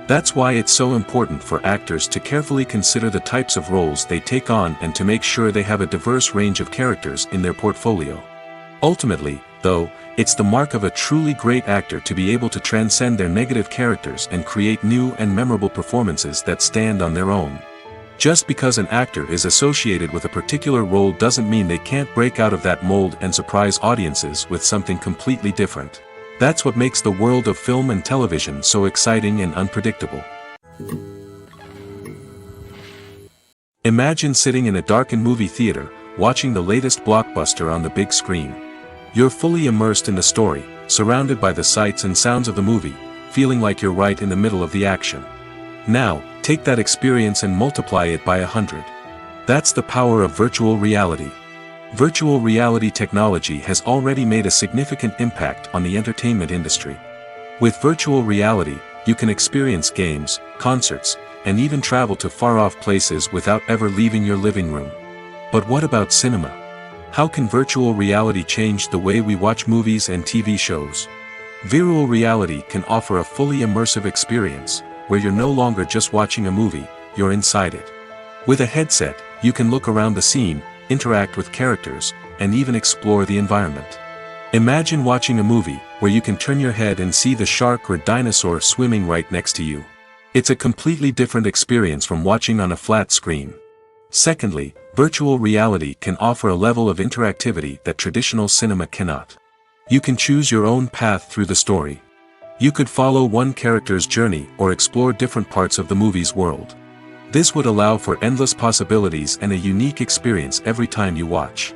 S1: That's why it's so important for actors to carefully consider the types of roles they take on and to make sure they have a diverse range of characters in their portfolio. Ultimately, though, it's the mark of a truly great actor to be able to transcend their negative characters and create new and memorable performances that stand on their own. Just because an actor is associated with a particular role doesn't mean they can't break out of that mold and surprise audiences with something completely different. That's what makes the world of film and television so exciting and unpredictable. Imagine sitting in a darkened movie theater, watching the latest blockbuster on the big screen. You're fully immersed in the story, surrounded by the sights and sounds of the movie, feeling like you're right in the middle of the action. Now, take that experience and multiply it by 100. That's the power of virtual reality. Virtual reality technology has already made a significant impact on the entertainment industry. With virtual reality, you can experience games, concerts, and even travel to far-off places without ever leaving your living room. But what about cinema? How can virtual reality change the way we watch movies and TV shows? Virtual reality can offer a fully immersive experience, where you're no longer just watching a movie, you're inside it. With a headset, you can look around the scene, interact with characters, and even explore the environment. Imagine watching a movie where you can turn your head and see the shark or dinosaur swimming right next to you. It's a completely different experience from watching on a flat screen. Secondly, virtual reality can offer a level of interactivity that traditional cinema cannot. You can choose your own path through the story. You could follow one character's journey or explore different parts of the movie's world. This would allow for endless possibilities and a unique experience every time you watch.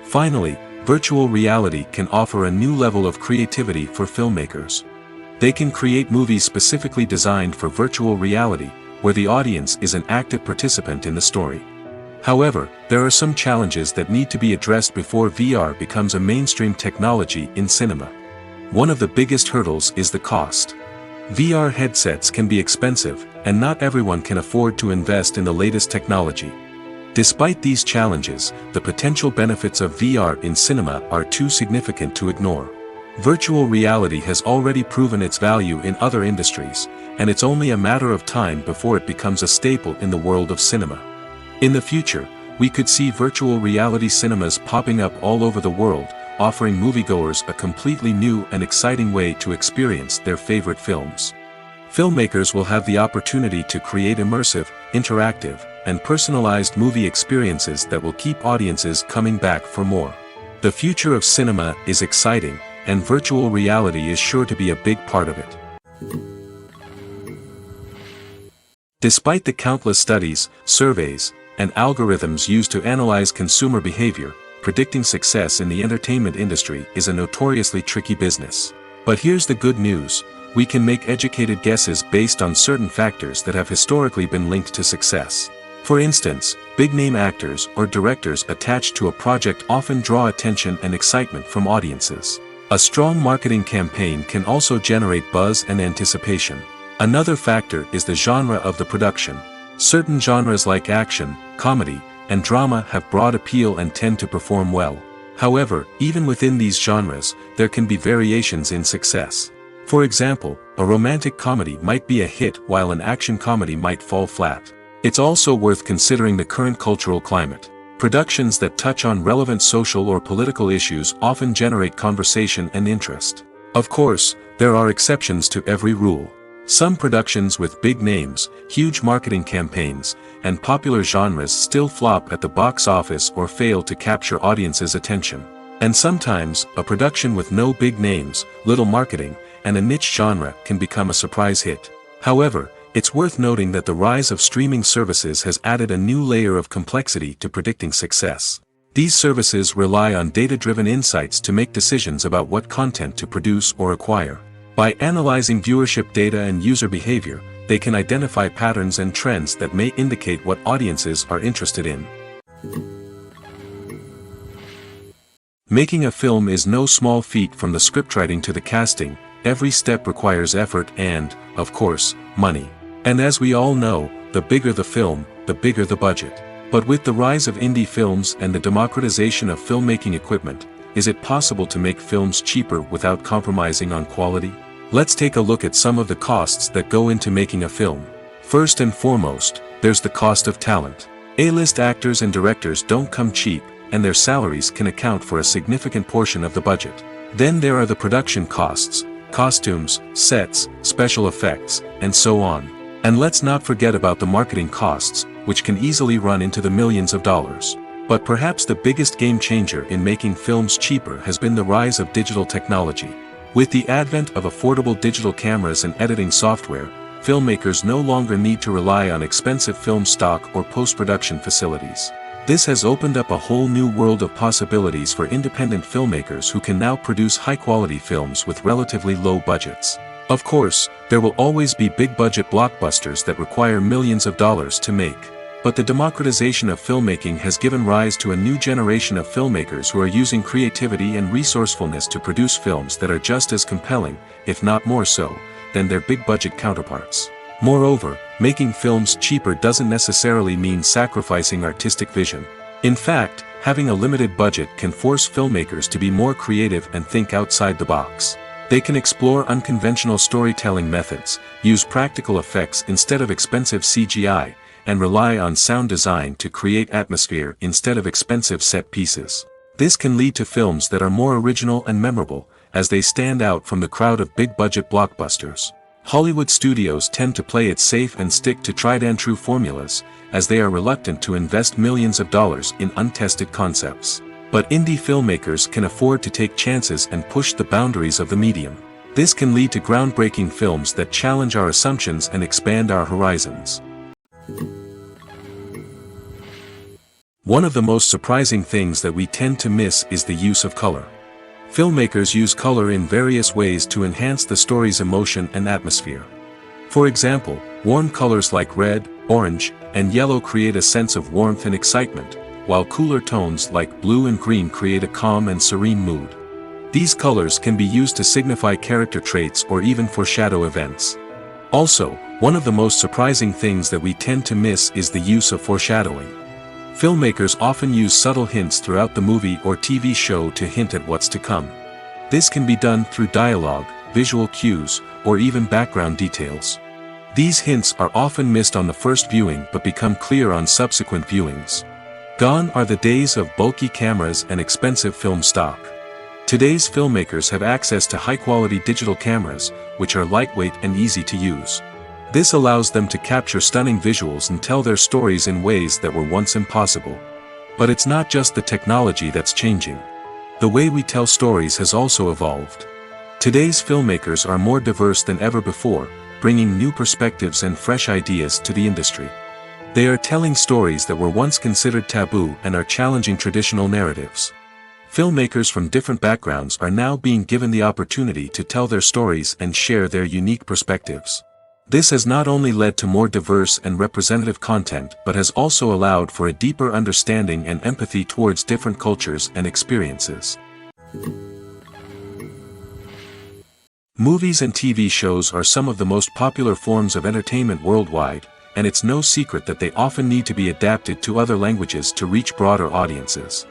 S1: Finally, virtual reality can offer a new level of creativity for filmmakers. They can create movies specifically designed for virtual reality, where the audience is an active participant in the story. However, there are some challenges that need to be addressed before VR becomes a mainstream technology in cinema. One of the biggest hurdles is the cost. VR headsets can be expensive, and not everyone can afford to invest in the latest technology. Despite these challenges, the potential benefits of VR in cinema are too significant to ignore. Virtual reality has already proven its value in other industries, and it's only a matter of time before it becomes a staple in the world of cinema. In the future, we could see virtual reality cinemas popping up all over the world, offering moviegoers a completely new and exciting way to experience their favorite films. Filmmakers will have the opportunity to create immersive, interactive, and personalized movie experiences that will keep audiences coming back for more. The future of cinema is exciting, and virtual reality is sure to be a big part of it. Despite the countless studies, surveys, and algorithms used to analyze consumer behavior, predicting success in the entertainment industry is a notoriously tricky business. But here's the good news: we can make educated guesses based on certain factors that have historically been linked to success. For instance, big-name actors or directors attached to a project often draw attention and excitement from audiences. A strong marketing campaign can also generate buzz and anticipation. Another factor is the genre of the production. Certain genres like action, comedy, and drama have broad appeal and tend to perform well. However, even within these genres, there can be variations in success. For example, a romantic comedy might be a hit while an action comedy might fall flat. It's also worth considering the current cultural climate. Productions that touch on relevant social or political issues often generate conversation and interest. Of course, there are exceptions to every rule. Some productions with big names, huge marketing campaigns, and popular genres still flop at the box office or fail to capture audiences' attention. And sometimes, a production with no big names, little marketing, and a niche genre can become a surprise hit. However, it's worth noting that the rise of streaming services has added a new layer of complexity to predicting success. These services rely on data-driven insights to make decisions about what content to produce or acquire. By analyzing viewership data and user behavior, they can identify patterns and trends that may indicate what audiences are interested in. Making a film is no small feat. From the scriptwriting to the casting, every step requires effort and, of course, money. And as we all know, the bigger the film, the bigger the budget. But with the rise of indie films and the democratization of filmmaking equipment, is it possible to make films cheaper without compromising on quality? Let's take a look at some of the costs that go into making a film. First and foremost, there's the cost of talent. A-list actors and directors don't come cheap, and their salaries can account for a significant portion of the budget. Then there are the production costs, costumes, sets, special effects, and so on. And let's not forget about the marketing costs, which can easily run into the millions of dollars. But perhaps the biggest game changer in making films cheaper has been the rise of digital technology. With the advent of affordable digital cameras and editing software, filmmakers no longer need to rely on expensive film stock or post-production facilities. This has opened up a whole new world of possibilities for independent filmmakers who can now produce high-quality films with relatively low budgets. Of course, there will always be big-budget blockbusters that require millions of dollars to make. But the democratization of filmmaking has given rise to a new generation of filmmakers who are using creativity and resourcefulness to produce films that are just as compelling, if not more so, than their big-budget counterparts. Moreover, making films cheaper doesn't necessarily mean sacrificing artistic vision. In fact, having a limited budget can force filmmakers to be more creative and think outside the box. They can explore unconventional storytelling methods, use practical effects instead of expensive CGI, and rely on sound design to create atmosphere instead of expensive set pieces. This can lead to films that are more original and memorable, as they stand out from the crowd of big-budget blockbusters. Hollywood studios tend to play it safe and stick to tried-and-true formulas, as they are reluctant to invest millions of dollars in untested concepts. But indie filmmakers can afford to take chances and push the boundaries of the medium. This can lead to groundbreaking films that challenge our assumptions and expand our horizons. One of the most surprising things that we tend to miss is the use of color. Filmmakers use color in various ways to enhance the story's emotion and atmosphere. For example, warm colors like red, orange, and yellow create a sense of warmth and excitement, while cooler tones like blue and green create a calm and serene mood. These colors can be used to signify character traits or even foreshadow events. Also, one of the most surprising things that we tend to miss is the use of foreshadowing. Filmmakers often use subtle hints throughout the movie or TV show to hint at what's to come. This can be done through dialogue, visual cues, or even background details. These hints are often missed on the first viewing but become clear on subsequent viewings. Gone are the days of bulky cameras and expensive film stock. Today's filmmakers have access to high-quality digital cameras, which are lightweight and easy to use. This allows them to capture stunning visuals and tell their stories in ways that were once impossible. But it's not just the technology that's changing. The way we tell stories has also evolved. Today's filmmakers are more diverse than ever before, bringing new perspectives and fresh ideas to the industry. They are telling stories that were once considered taboo and are challenging traditional narratives. Filmmakers from different backgrounds are now being given the opportunity to tell their stories and share their unique perspectives. This has not only led to more diverse and representative content but has also allowed for a deeper understanding and empathy towards different cultures and experiences. Movies and TV shows are some of the most popular forms of entertainment worldwide, and it's no secret that they often need to be adapted to other languages to reach broader audiences.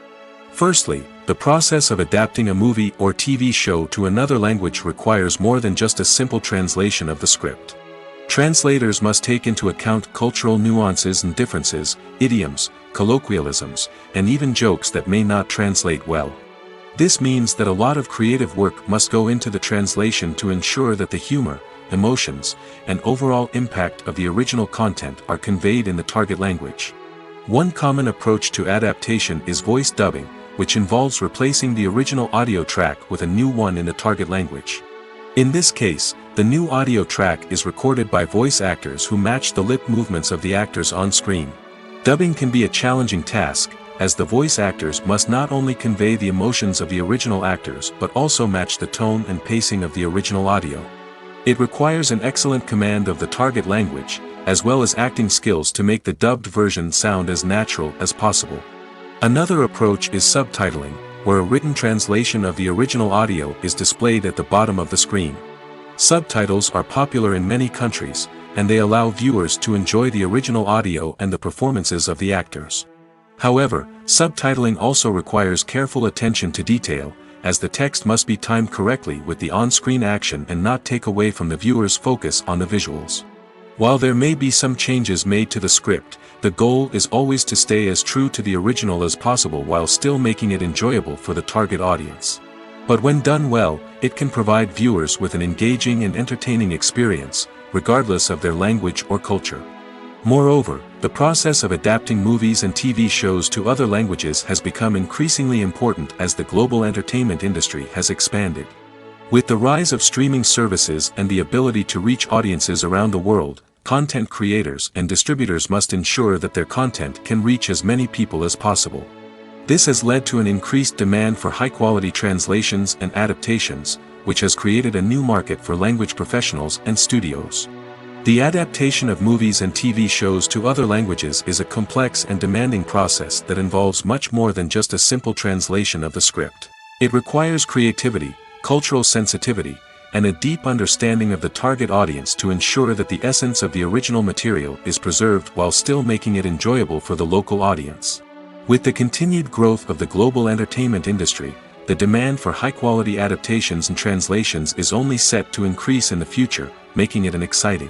S1: Firstly, the process of adapting a movie or TV show to another language requires more than just a simple translation of the script. Translators must take into account cultural nuances and differences, idioms, colloquialisms, and even jokes that may not translate well. This means that a lot of creative work must go into the translation to ensure that the humor, emotions, and overall impact of the original content are conveyed in the target language. One common approach to adaptation is voice dubbing, which involves replacing the original audio track with a new one in the target language. In this case, the new audio track is recorded by voice actors who match the lip movements of the actors on screen. Dubbing can be a challenging task, as the voice actors must not only convey the emotions of the original actors but also match the tone and pacing of the original audio. It requires an excellent command of the target language, as well as acting skills to make the dubbed version sound as natural as possible. Another approach is subtitling, where a written translation of the original audio is displayed at the bottom of the screen. Subtitles are popular in many countries, and they allow viewers to enjoy the original audio and the performances of the actors. However, subtitling also requires careful attention to detail, as the text must be timed correctly with the on-screen action and not take away from the viewer's focus on the visuals. While there may be some changes made to the script, the goal is always to stay as true to the original as possible while still making it enjoyable for the target audience. But when done well, it can provide viewers with an engaging and entertaining experience, regardless of their language or culture. Moreover, the process of adapting movies and TV shows to other languages has become increasingly important as the global entertainment industry has expanded. With the rise of streaming services and the ability to reach audiences around the world, content creators and distributors must ensure that their content can reach as many people as possible. This has led to an increased demand for high-quality translations and adaptations, which has created a new market for language professionals and studios. The adaptation of movies and TV shows to other languages is a complex and demanding process that involves much more than just a simple translation of the script. It requires creativity, cultural sensitivity, and a deep understanding of the target audience to ensure that the essence of the original material is preserved while still making it enjoyable for the local audience. With the continued growth of the global entertainment industry, the demand for high-quality adaptations and translations is only set to increase in the future, making it an exciting.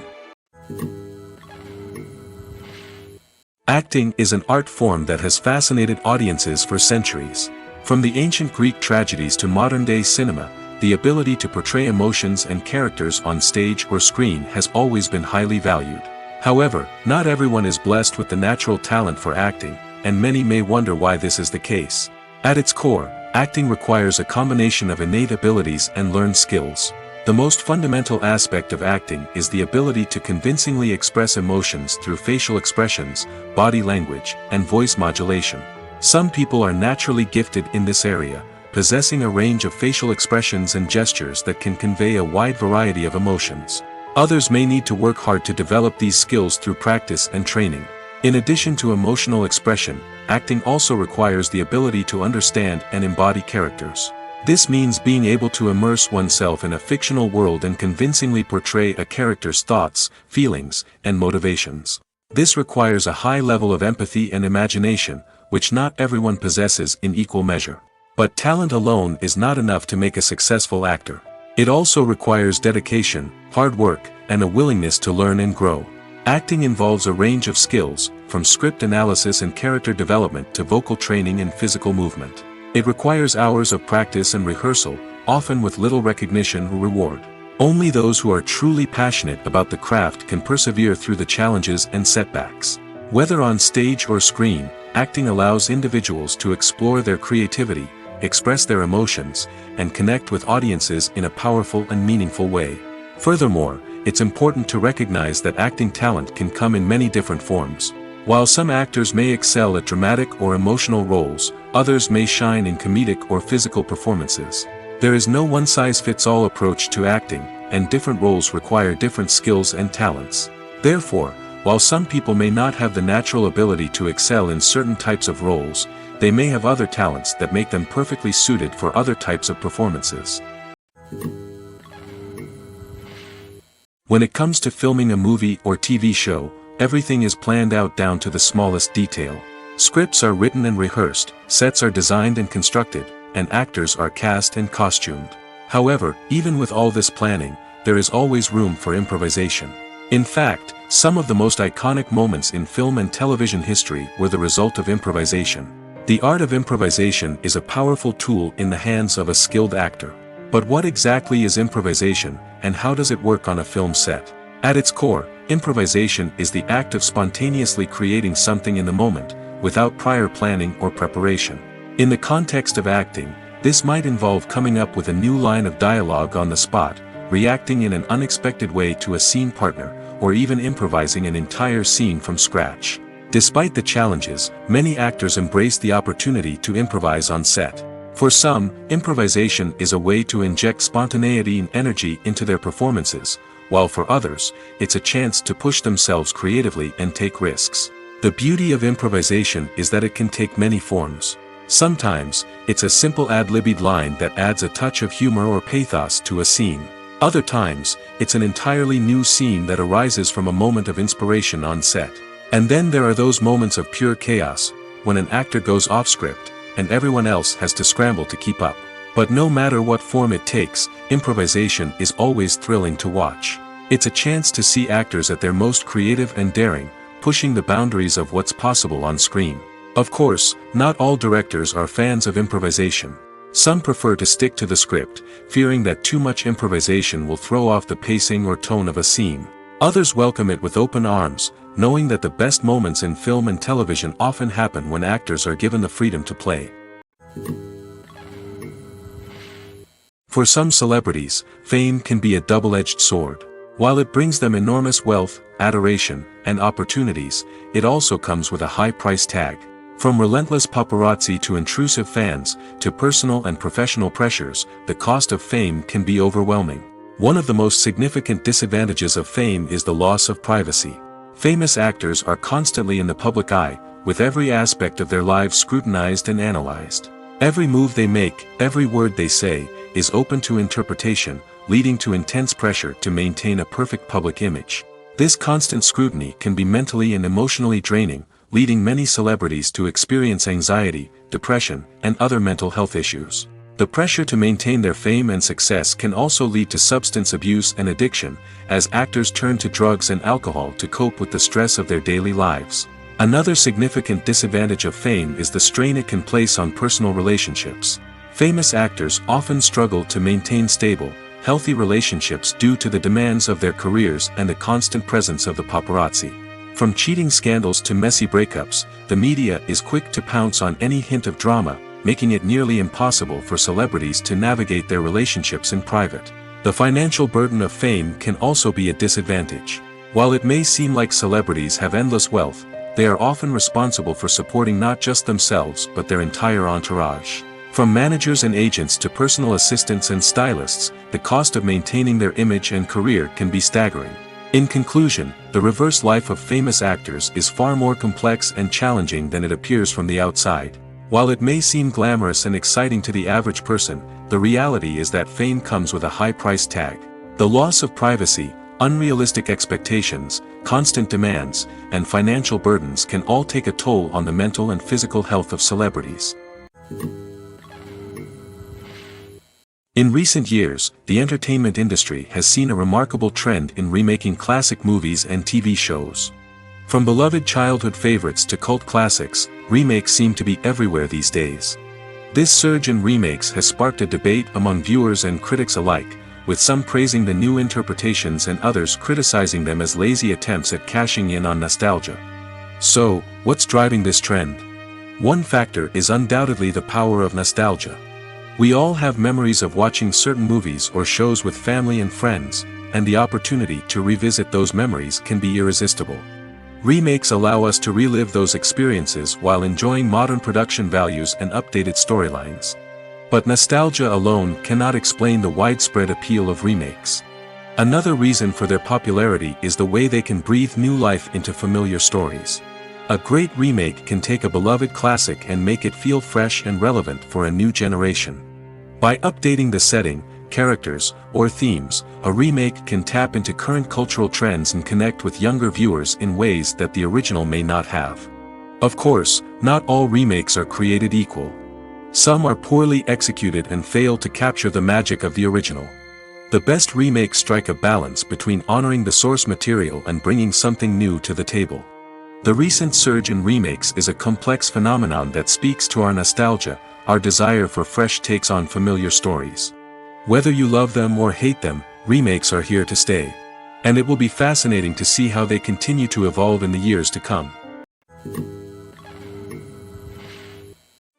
S1: Acting is an art form that has fascinated audiences for centuries. From the ancient Greek tragedies to modern-day cinema, the ability to portray emotions and characters on stage or screen has always been highly valued. However, not everyone is blessed with the natural talent for acting, and many may wonder why this is the case. At its core, acting requires a combination of innate abilities and learned skills. The most fundamental aspect of acting is the ability to convincingly express emotions through facial expressions, body language, and voice modulation. Some people are naturally gifted in this area, possessing a range of facial expressions and gestures that can convey a wide variety of emotions. Others may need to work hard to develop these skills through practice and training. In addition to emotional expression, acting also requires the ability to understand and embody characters. This means being able to immerse oneself in a fictional world and convincingly portray a character's thoughts, feelings, and motivations. This requires a high level of empathy and imagination, which not everyone possesses in equal measure. But talent alone is not enough to make a successful actor. It also requires dedication, hard work, and a willingness to learn and grow. Acting involves a range of skills, from script analysis and character development to vocal training and physical movement. It requires hours of practice and rehearsal, often with little recognition or reward. Only those who are truly passionate about the craft can persevere through the challenges and setbacks. Whether on stage or screen, acting allows individuals to explore their creativity, express their emotions, and connect with audiences in a powerful and meaningful way. Furthermore, it's important to recognize that acting talent can come in many different forms. While some actors may excel at dramatic or emotional roles, others may shine in comedic or physical performances. There is no one-size-fits-all approach to acting, and different roles require different skills and talents. Therefore, while some people may not have the natural ability to excel in certain types of roles, they may have other talents that make them perfectly suited for other types of performances. When it comes to filming a movie or TV show, everything is planned out down to the smallest detail. Scripts are written and rehearsed, sets are designed and constructed, and actors are cast and costumed. However, even with all this planning, there is always room for improvisation. In fact, some of the most iconic moments in film and television history were the result of improvisation. The art of improvisation is a powerful tool in the hands of a skilled actor. But what exactly is improvisation, and how does it work on a film set? At its core, improvisation is the act of spontaneously creating something in the moment, without prior planning or preparation. In the context of acting, this might involve coming up with a new line of dialogue on the spot, reacting in an unexpected way to a scene partner, or even improvising an entire scene from scratch. Despite the challenges, many actors embrace the opportunity to improvise on set. For some, improvisation is a way to inject spontaneity and energy into their performances, while for others, it's a chance to push themselves creatively and take risks. The beauty of improvisation is that it can take many forms. Sometimes, it's a simple ad-libbed line that adds a touch of humor or pathos to a scene. Other times, it's an entirely new scene that arises from a moment of inspiration on set. And then there are those moments of pure chaos, when an actor goes off script, and everyone else has to scramble to keep up. But no matter what form it takes, improvisation is always thrilling to watch. It's a chance to see actors at their most creative and daring, pushing the boundaries of what's possible on screen. Of course, not all directors are fans of improvisation. Some prefer to stick to the script, fearing that too much improvisation will throw off the pacing or tone of a scene. Others welcome it with open arms, knowing that the best moments in film and television often happen when actors are given the freedom to play. For some celebrities, fame can be a double-edged sword. While it brings them enormous wealth, adoration, and opportunities, it also comes with a high price tag. From relentless paparazzi to intrusive fans, to personal and professional pressures, the cost of fame can be overwhelming. One of the most significant disadvantages of fame is the loss of privacy. Famous actors are constantly in the public eye, with every aspect of their lives scrutinized and analyzed. Every move they make, every word they say, is open to interpretation, leading to intense pressure to maintain a perfect public image. This constant scrutiny can be mentally and emotionally draining, leading many celebrities to experience anxiety, depression, and other mental health issues. The pressure to maintain their fame and success can also lead to substance abuse and addiction, as actors turn to drugs and alcohol to cope with the stress of their daily lives. Another significant disadvantage of fame is the strain it can place on personal relationships. Famous actors often struggle to maintain stable, healthy relationships due to the demands of their careers and the constant presence of the paparazzi. From cheating scandals to messy breakups, the media is quick to pounce on any hint of drama, making it nearly impossible for celebrities to navigate their relationships in private. The financial burden of fame can also be a disadvantage. While it may seem like celebrities have endless wealth, they are often responsible for supporting not just themselves but their entire entourage. From managers and agents to personal assistants and stylists, the cost of maintaining their image and career can be staggering. In conclusion, the reverse life of famous actors is far more complex and challenging than it appears from the outside. While it may seem glamorous and exciting to the average person, the reality is that fame comes with a high price tag. The loss of privacy, unrealistic expectations, constant demands, and financial burdens can all take a toll on the mental and physical health of celebrities. In recent years, the entertainment industry has seen a remarkable trend in remaking classic movies and TV shows. From beloved childhood favorites to cult classics, remakes seem to be everywhere these days. This surge in remakes has sparked a debate among viewers and critics alike, with some praising the new interpretations and others criticizing them as lazy attempts at cashing in on nostalgia. So, what's driving this trend? One factor is undoubtedly the power of nostalgia. We all have memories of watching certain movies or shows with family and friends, and the opportunity to revisit those memories can be irresistible. Remakes allow us to relive those experiences while enjoying modern production values and updated storylines. But nostalgia alone cannot explain the widespread appeal of remakes. Another reason for their popularity is the way they can breathe new life into familiar stories. A great remake can take a beloved classic and make it feel fresh and relevant for a new generation. By updating the setting, characters, or themes, a remake can tap into current cultural trends and connect with younger viewers in ways that the original may not have. Of course, not all remakes are created equal. Some are poorly executed and fail to capture the magic of the original. The best remakes strike a balance between honoring the source material and bringing something new to the table. The recent surge in remakes is a complex phenomenon that speaks to our nostalgia, our desire for fresh takes on familiar stories. Whether you love them or hate them, remakes are here to stay. And it will be fascinating to see how they continue to evolve in the years to come.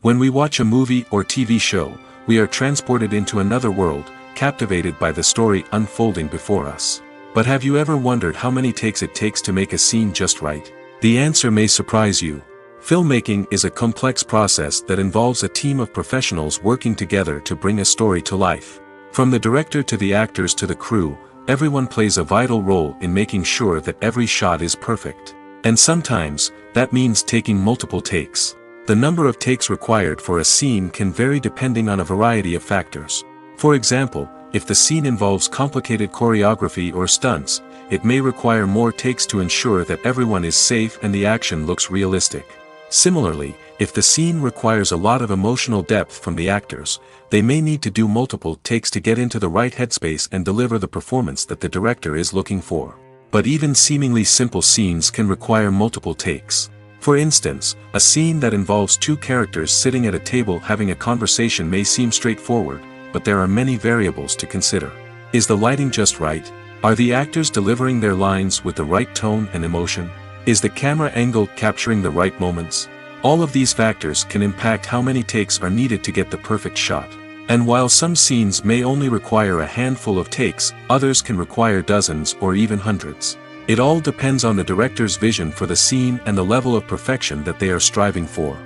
S1: When we watch a movie or TV show, we are transported into another world, captivated by the story unfolding before us. But have you ever wondered how many takes it takes to make a scene just right? The answer may surprise you. Filmmaking is a complex process that involves a team of professionals working together to bring a story to life. From the director to the actors to the crew, everyone plays a vital role in making sure that every shot is perfect. And sometimes, that means taking multiple takes. The number of takes required for a scene can vary depending on a variety of factors. For example, if the scene involves complicated choreography or stunts, it may require more takes to ensure that everyone is safe and the action looks realistic. Similarly, if the scene requires a lot of emotional depth from the actors, they may need to do multiple takes to get into the right headspace and deliver the performance that the director is looking for. But even seemingly simple scenes can require multiple takes. For instance, a scene that involves two characters sitting at a table having a conversation may seem straightforward, but there are many variables to consider. Is the lighting just right? Are the actors delivering their lines with the right tone and emotion? Is the camera angle capturing the right moments? All of these factors can impact how many takes are needed to get the perfect shot. And while some scenes may only require a handful of takes, others can require dozens or even hundreds. It all depends on the director's vision for the scene and the level of perfection that they are striving for.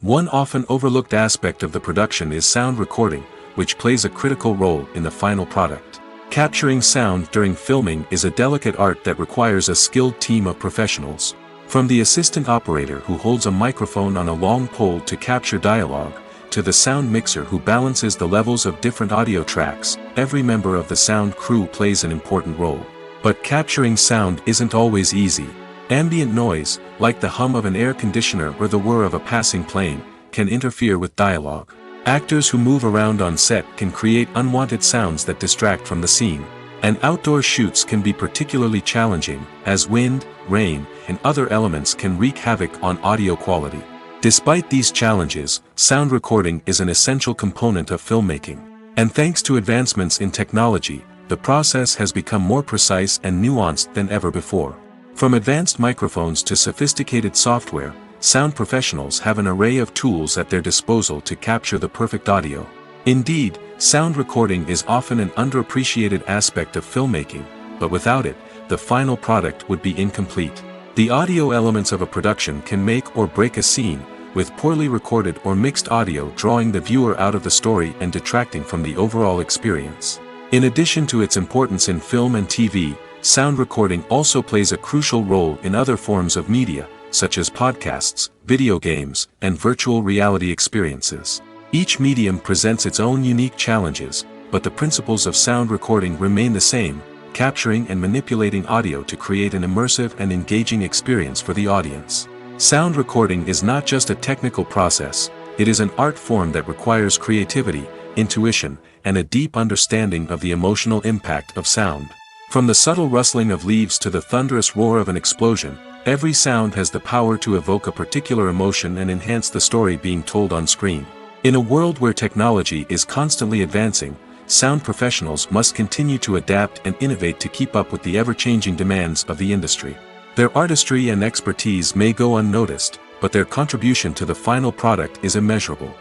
S1: One often overlooked aspect of the production is sound recording, which plays a critical role in the final product. Capturing sound during filming is a delicate art that requires a skilled team of professionals. From the assistant operator who holds a microphone on a long pole to capture dialogue, to the sound mixer who balances the levels of different audio tracks, every member of the sound crew plays an important role. But capturing sound isn't always easy. Ambient noise, like the hum of an air conditioner or the whir of a passing plane, can interfere with dialogue. Actors who move around on set can create unwanted sounds that distract from the scene. And outdoor shoots can be particularly challenging, as wind, rain, and other elements can wreak havoc on audio quality. Despite these challenges, sound recording is an essential component of filmmaking. And thanks to advancements in technology, the process has become more precise and nuanced than ever before. From advanced microphones to sophisticated software, sound professionals have an array of tools at their disposal to capture the perfect audio. Indeed, sound recording is often an underappreciated aspect of filmmaking, but without it, the final product would be incomplete. The audio elements of a production can make or break a scene, with poorly recorded or mixed audio drawing the viewer out of the story and detracting from the overall experience. In addition to its importance in film and TV, sound recording also plays a crucial role in other forms of media, such as podcasts, video games, and virtual reality experiences. Each medium presents its own unique challenges, but the principles of sound recording remain the same, capturing and manipulating audio to create an immersive and engaging experience for the audience. Sound recording is not just a technical process, it is an art form that requires creativity, intuition, and a deep understanding of the emotional impact of sound. From the subtle rustling of leaves to the thunderous roar of an explosion, every sound has the power to evoke a particular emotion and enhance the story being told on screen. In a world where technology is constantly advancing, sound professionals must continue to adapt and innovate to keep up with the ever-changing demands of the industry. Their artistry and expertise may go unnoticed, but their contribution to the final product is immeasurable.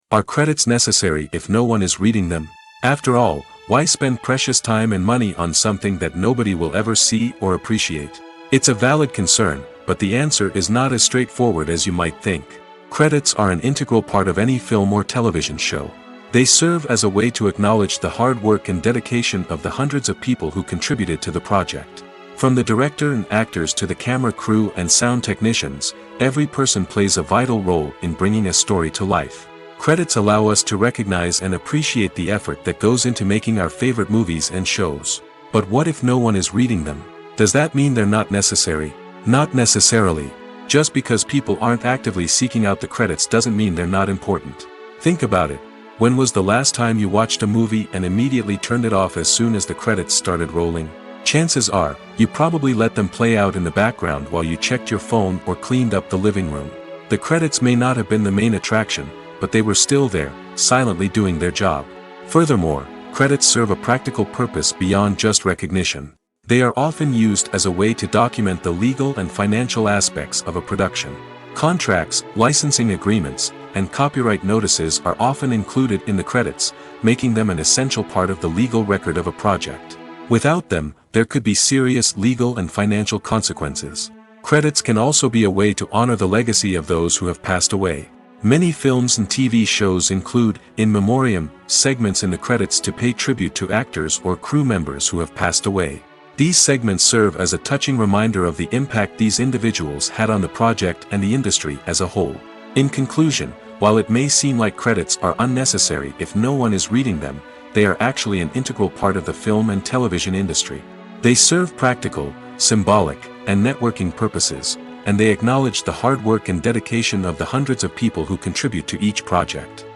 S1: Are credits necessary if no one is reading them? After all, why spend precious time and money on something that nobody will ever see or appreciate? It's a valid concern, but the answer is not as straightforward as you might think. Credits are an integral part of any film or television show. They serve as a way to acknowledge the hard work and dedication of the hundreds of people who contributed to the project. From the director and actors to the camera crew and sound technicians, every person plays a vital role in bringing a story to life. Credits allow us to recognize and appreciate the effort that goes into making our favorite movies and shows. But what if no one is reading them? Does that mean they're not necessary? Not necessarily. Just because people aren't actively seeking out the credits doesn't mean they're not important. Think about it. When was the last time you watched a movie and immediately turned it off as soon as the credits started rolling? Chances are, you probably let them play out in the background while you checked your phone or cleaned up the living room. The credits may not have been the main attraction, but they were still there, silently doing their job. Furthermore, credits serve a practical purpose beyond just recognition. They are often used as a way to document the legal and financial aspects of a production. Contracts, licensing agreements, and copyright notices are often included in the credits, making them an essential part of the legal record of a project. Without them, there could be serious legal and financial consequences. Credits can also be a way to honor the legacy of those who have passed away. Many films and TV shows include, in memoriam, segments in the credits to pay tribute to actors or crew members who have passed away. These segments serve as a touching reminder of the impact these individuals had on the project and the industry as a whole. In conclusion, while it may seem like credits are unnecessary if no one is reading them, they are actually an integral part of the film and television industry. They serve practical, symbolic, and networking purposes, and they acknowledge the hard work and dedication of the hundreds of people who contribute to each project.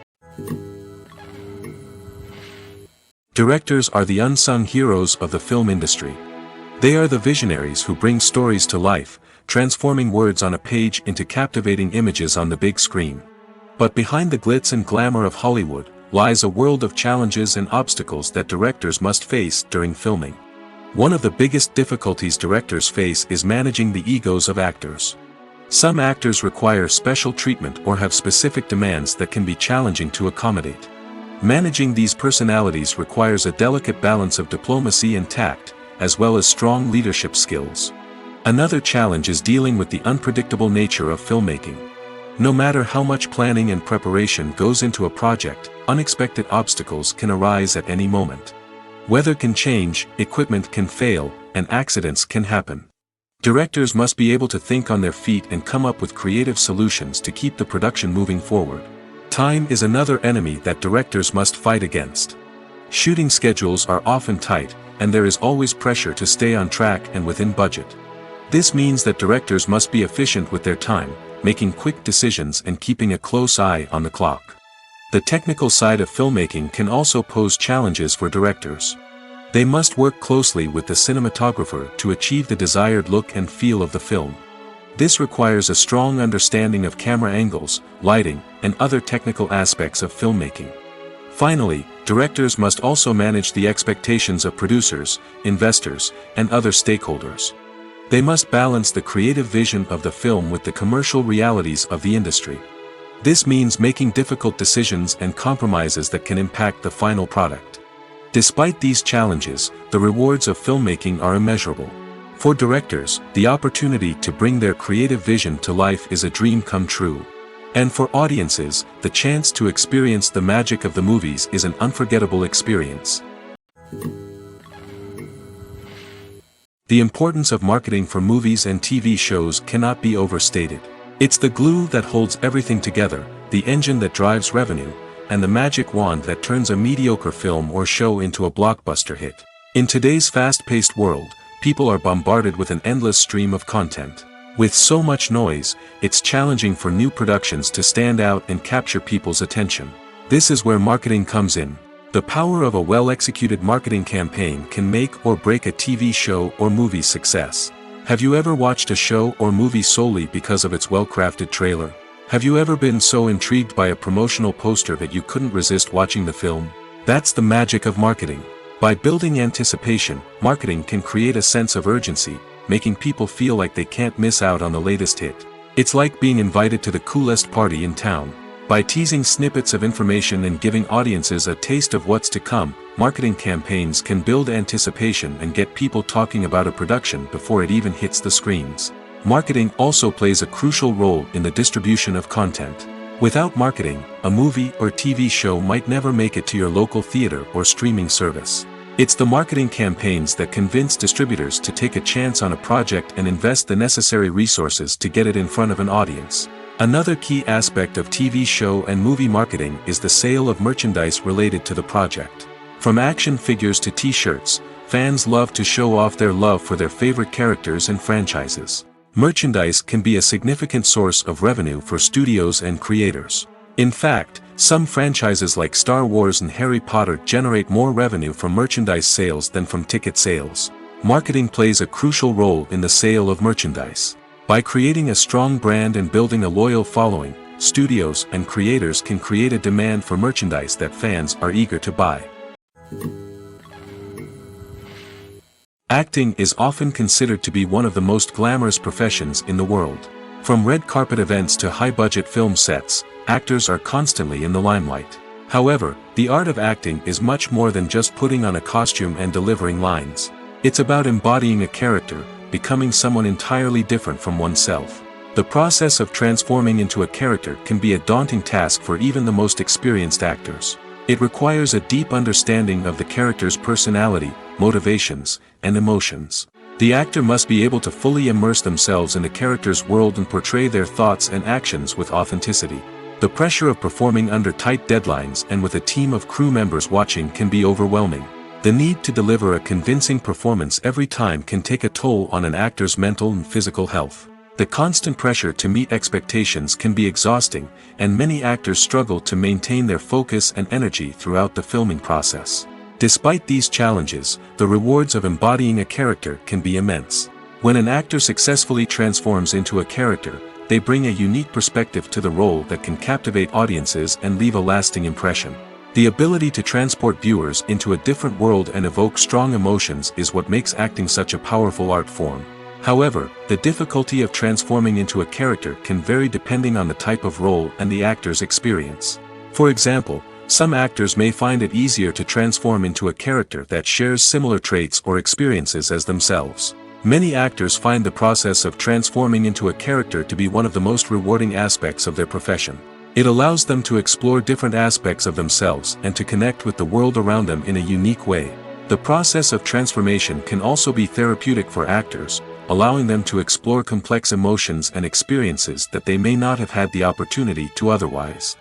S1: Directors are the unsung heroes of the film industry. They are the visionaries who bring stories to life, transforming words on a page into captivating images on the big screen. But behind the glitz and glamour of Hollywood, lies a world of challenges and obstacles that directors must face during filming. One of the biggest difficulties directors face is managing the egos of actors. Some actors require special treatment or have specific demands that can be challenging to accommodate. Managing these personalities requires a delicate balance of diplomacy and tact, as well as strong leadership skills. Another challenge is dealing with the unpredictable nature of filmmaking. No matter how much planning and preparation goes into a project, unexpected obstacles can arise at any moment. Weather can change, equipment can fail, and accidents can happen. Directors must be able to think on their feet and come up with creative solutions to keep the production moving forward. Time is another enemy that directors must fight against. Shooting schedules are often tight, and there is always pressure to stay on track and within budget. This means that directors must be efficient with their time, making quick decisions and keeping a close eye on the clock. The technical side of filmmaking can also pose challenges for directors. They must work closely with the cinematographer to achieve the desired look and feel of the film. This requires a strong understanding of camera angles, lighting, and other technical aspects of filmmaking. Finally, directors must also manage the expectations of producers, investors, and other stakeholders. They must balance the creative vision of the film with the commercial realities of the industry. This means making difficult decisions and compromises that can impact the final product. Despite these challenges, the rewards of filmmaking are immeasurable. For directors, the opportunity to bring their creative vision to life is a dream come true. And for audiences, the chance to experience the magic of the movies is an unforgettable experience. The importance of marketing for movies and TV shows cannot be overstated. It's the glue that holds everything together, the engine that drives revenue, and the magic wand that turns a mediocre film or show into a blockbuster hit. In today's fast-paced world, people are bombarded with an endless stream of content. With so much noise, it's challenging for new productions to stand out and capture people's attention. This is where marketing comes in. The power of a well-executed marketing campaign can make or break a TV show or movie's success. Have you ever watched a show or movie solely because of its well-crafted trailer? Have you ever been so intrigued by a promotional poster that you couldn't resist watching the film? That's the magic of marketing. By building anticipation, marketing can create a sense of urgency, making people feel like they can't miss out on the latest hit. It's like being invited to the coolest party in town. By teasing snippets of information and giving audiences a taste of what's to come, marketing campaigns can build anticipation and get people talking about a production before it even hits the screens. Marketing also plays a crucial role in the distribution of content. Without marketing, a movie or TV show might never make it to your local theater or streaming service. It's the marketing campaigns that convince distributors to take a chance on a project and invest the necessary resources to get it in front of an audience. Another key aspect of TV show and movie marketing is the sale of merchandise related to the project. From action figures to t-shirts, fans love to show off their love for their favorite characters and franchises. Merchandise can be a significant source of revenue for studios and creators. In fact, some franchises like Star Wars and Harry Potter generate more revenue from merchandise sales than from ticket sales. Marketing plays a crucial role in the sale of merchandise. By creating a strong brand and building a loyal following, studios and creators can create a demand for merchandise that fans are eager to buy. Acting is often considered to be one of the most glamorous professions in the world. From red carpet events to high-budget film sets, actors are constantly in the limelight. However, the art of acting is much more than just putting on a costume and delivering lines. It's about embodying a character, becoming someone entirely different from oneself. The process of transforming into a character can be a daunting task for even the most experienced actors. It requires a deep understanding of the character's personality, motivations, and emotions. The actor must be able to fully immerse themselves in the character's world and portray their thoughts and actions with authenticity. The pressure of performing under tight deadlines and with a team of crew members watching can be overwhelming. The need to deliver a convincing performance every time can take a toll on an actor's mental and physical health. The constant pressure to meet expectations can be exhausting, and many actors struggle to maintain their focus and energy throughout the filming process. Despite these challenges, the rewards of embodying a character can be immense. When an actor successfully transforms into a character, they bring a unique perspective to the role that can captivate audiences and leave a lasting impression. The ability to transport viewers into a different world and evoke strong emotions is what makes acting such a powerful art form. However, the difficulty of transforming into a character can vary depending on the type of role and the actor's experience. For example, some actors may find it easier to transform into a character that shares similar traits or experiences as themselves. Many actors find the process of transforming into a character to be one of the most rewarding aspects of their profession. It allows them to explore different aspects of themselves and to connect with the world around them in a unique way. The process of transformation can also be therapeutic for actors, allowing them to explore complex emotions and experiences that they may not have had the opportunity to otherwise.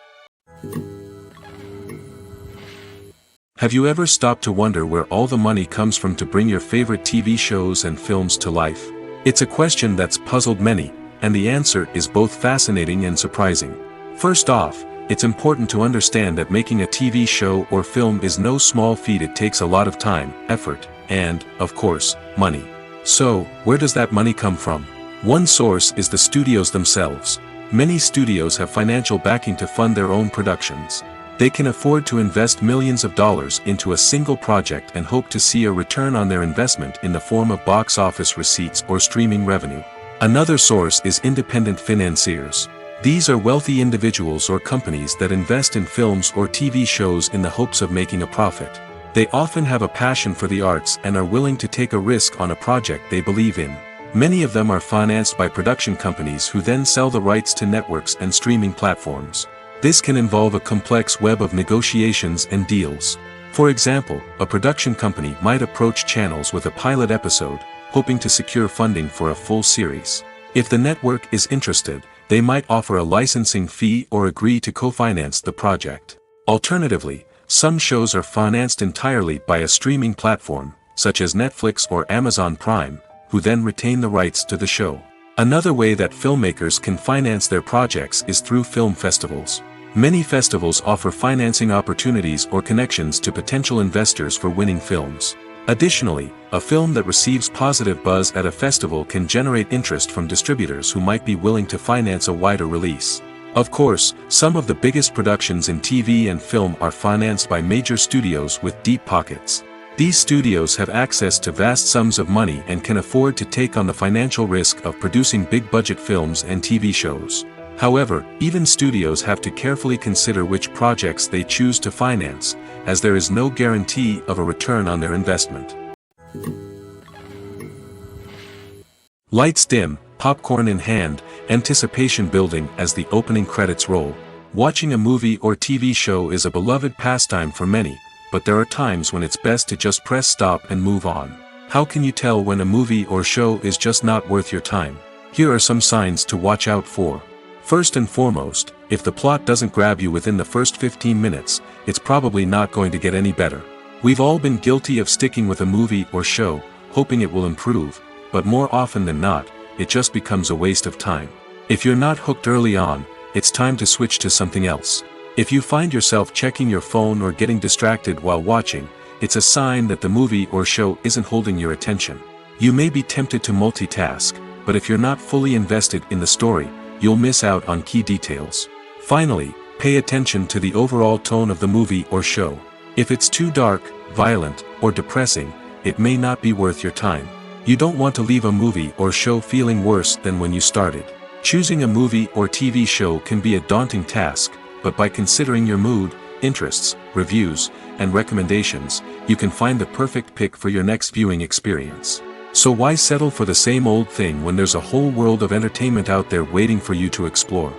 S1: Have you ever stopped to wonder where all the money comes from to bring your favorite TV shows and films to life? It's a question that's puzzled many, and the answer is both fascinating and surprising. First off, it's important to understand that making a TV show or film is no small feat. It takes a lot of time, effort, and, of course, money. So, where does that money come from? One source is the studios themselves. Many studios have financial backing to fund their own productions. They can afford to invest millions of dollars into a single project and hope to see a return on their investment in the form of box office receipts or streaming revenue. Another source is independent financiers. These are wealthy individuals or companies that invest in films or TV shows in the hopes of making a profit. They often have a passion for the arts and are willing to take a risk on a project they believe in. Many of them are financed by production companies who then sell the rights to networks and streaming platforms. This can involve a complex web of negotiations and deals. For example, a production company might approach channels with a pilot episode, hoping to secure funding for a full series. If the network is interested, they might offer a licensing fee or agree to co-finance the project. Alternatively, some shows are financed entirely by a streaming platform, such as Netflix or Amazon Prime, who then retain the rights to the show. Another way that filmmakers can finance their projects is through film festivals. Many festivals offer financing opportunities or connections to potential investors for winning films. Additionally, a film that receives positive buzz at a festival can generate interest from distributors who might be willing to finance a wider release. Of course, some of the biggest productions in TV and film are financed by major studios with deep pockets. These studios have access to vast sums of money and can afford to take on the financial risk of producing big-budget films and TV shows. However, even studios have to carefully consider which projects they choose to finance, as there is no guarantee of a return on their investment. Lights dim, popcorn in hand, anticipation building as the opening credits roll. Watching a movie or TV show is a beloved pastime for many, but there are times when it's best to just press stop and move on. How can you tell when a movie or show is just not worth your time? Here are some signs to watch out for. First and foremost, if the plot doesn't grab you within the first 15 minutes, it's probably not going to get any better. We've all been guilty of sticking with a movie or show, hoping it will improve, but more often than not, it just becomes a waste of time. If you're not hooked early on, it's time to switch to something else. If you find yourself checking your phone or getting distracted while watching, it's a sign that the movie or show isn't holding your attention. You may be tempted to multitask, but if you're not fully invested in the story, you'll miss out on key details. Finally, pay attention to the overall tone of the movie or show. If it's too dark, violent, or depressing, it may not be worth your time. You don't want to leave a movie or show feeling worse than when you started. Choosing a movie or TV show can be a daunting task, but by considering your mood, interests, reviews, and recommendations, you can find the perfect pick for your next viewing experience. So why settle for the same old thing when there's a whole world of entertainment out there waiting for you to explore?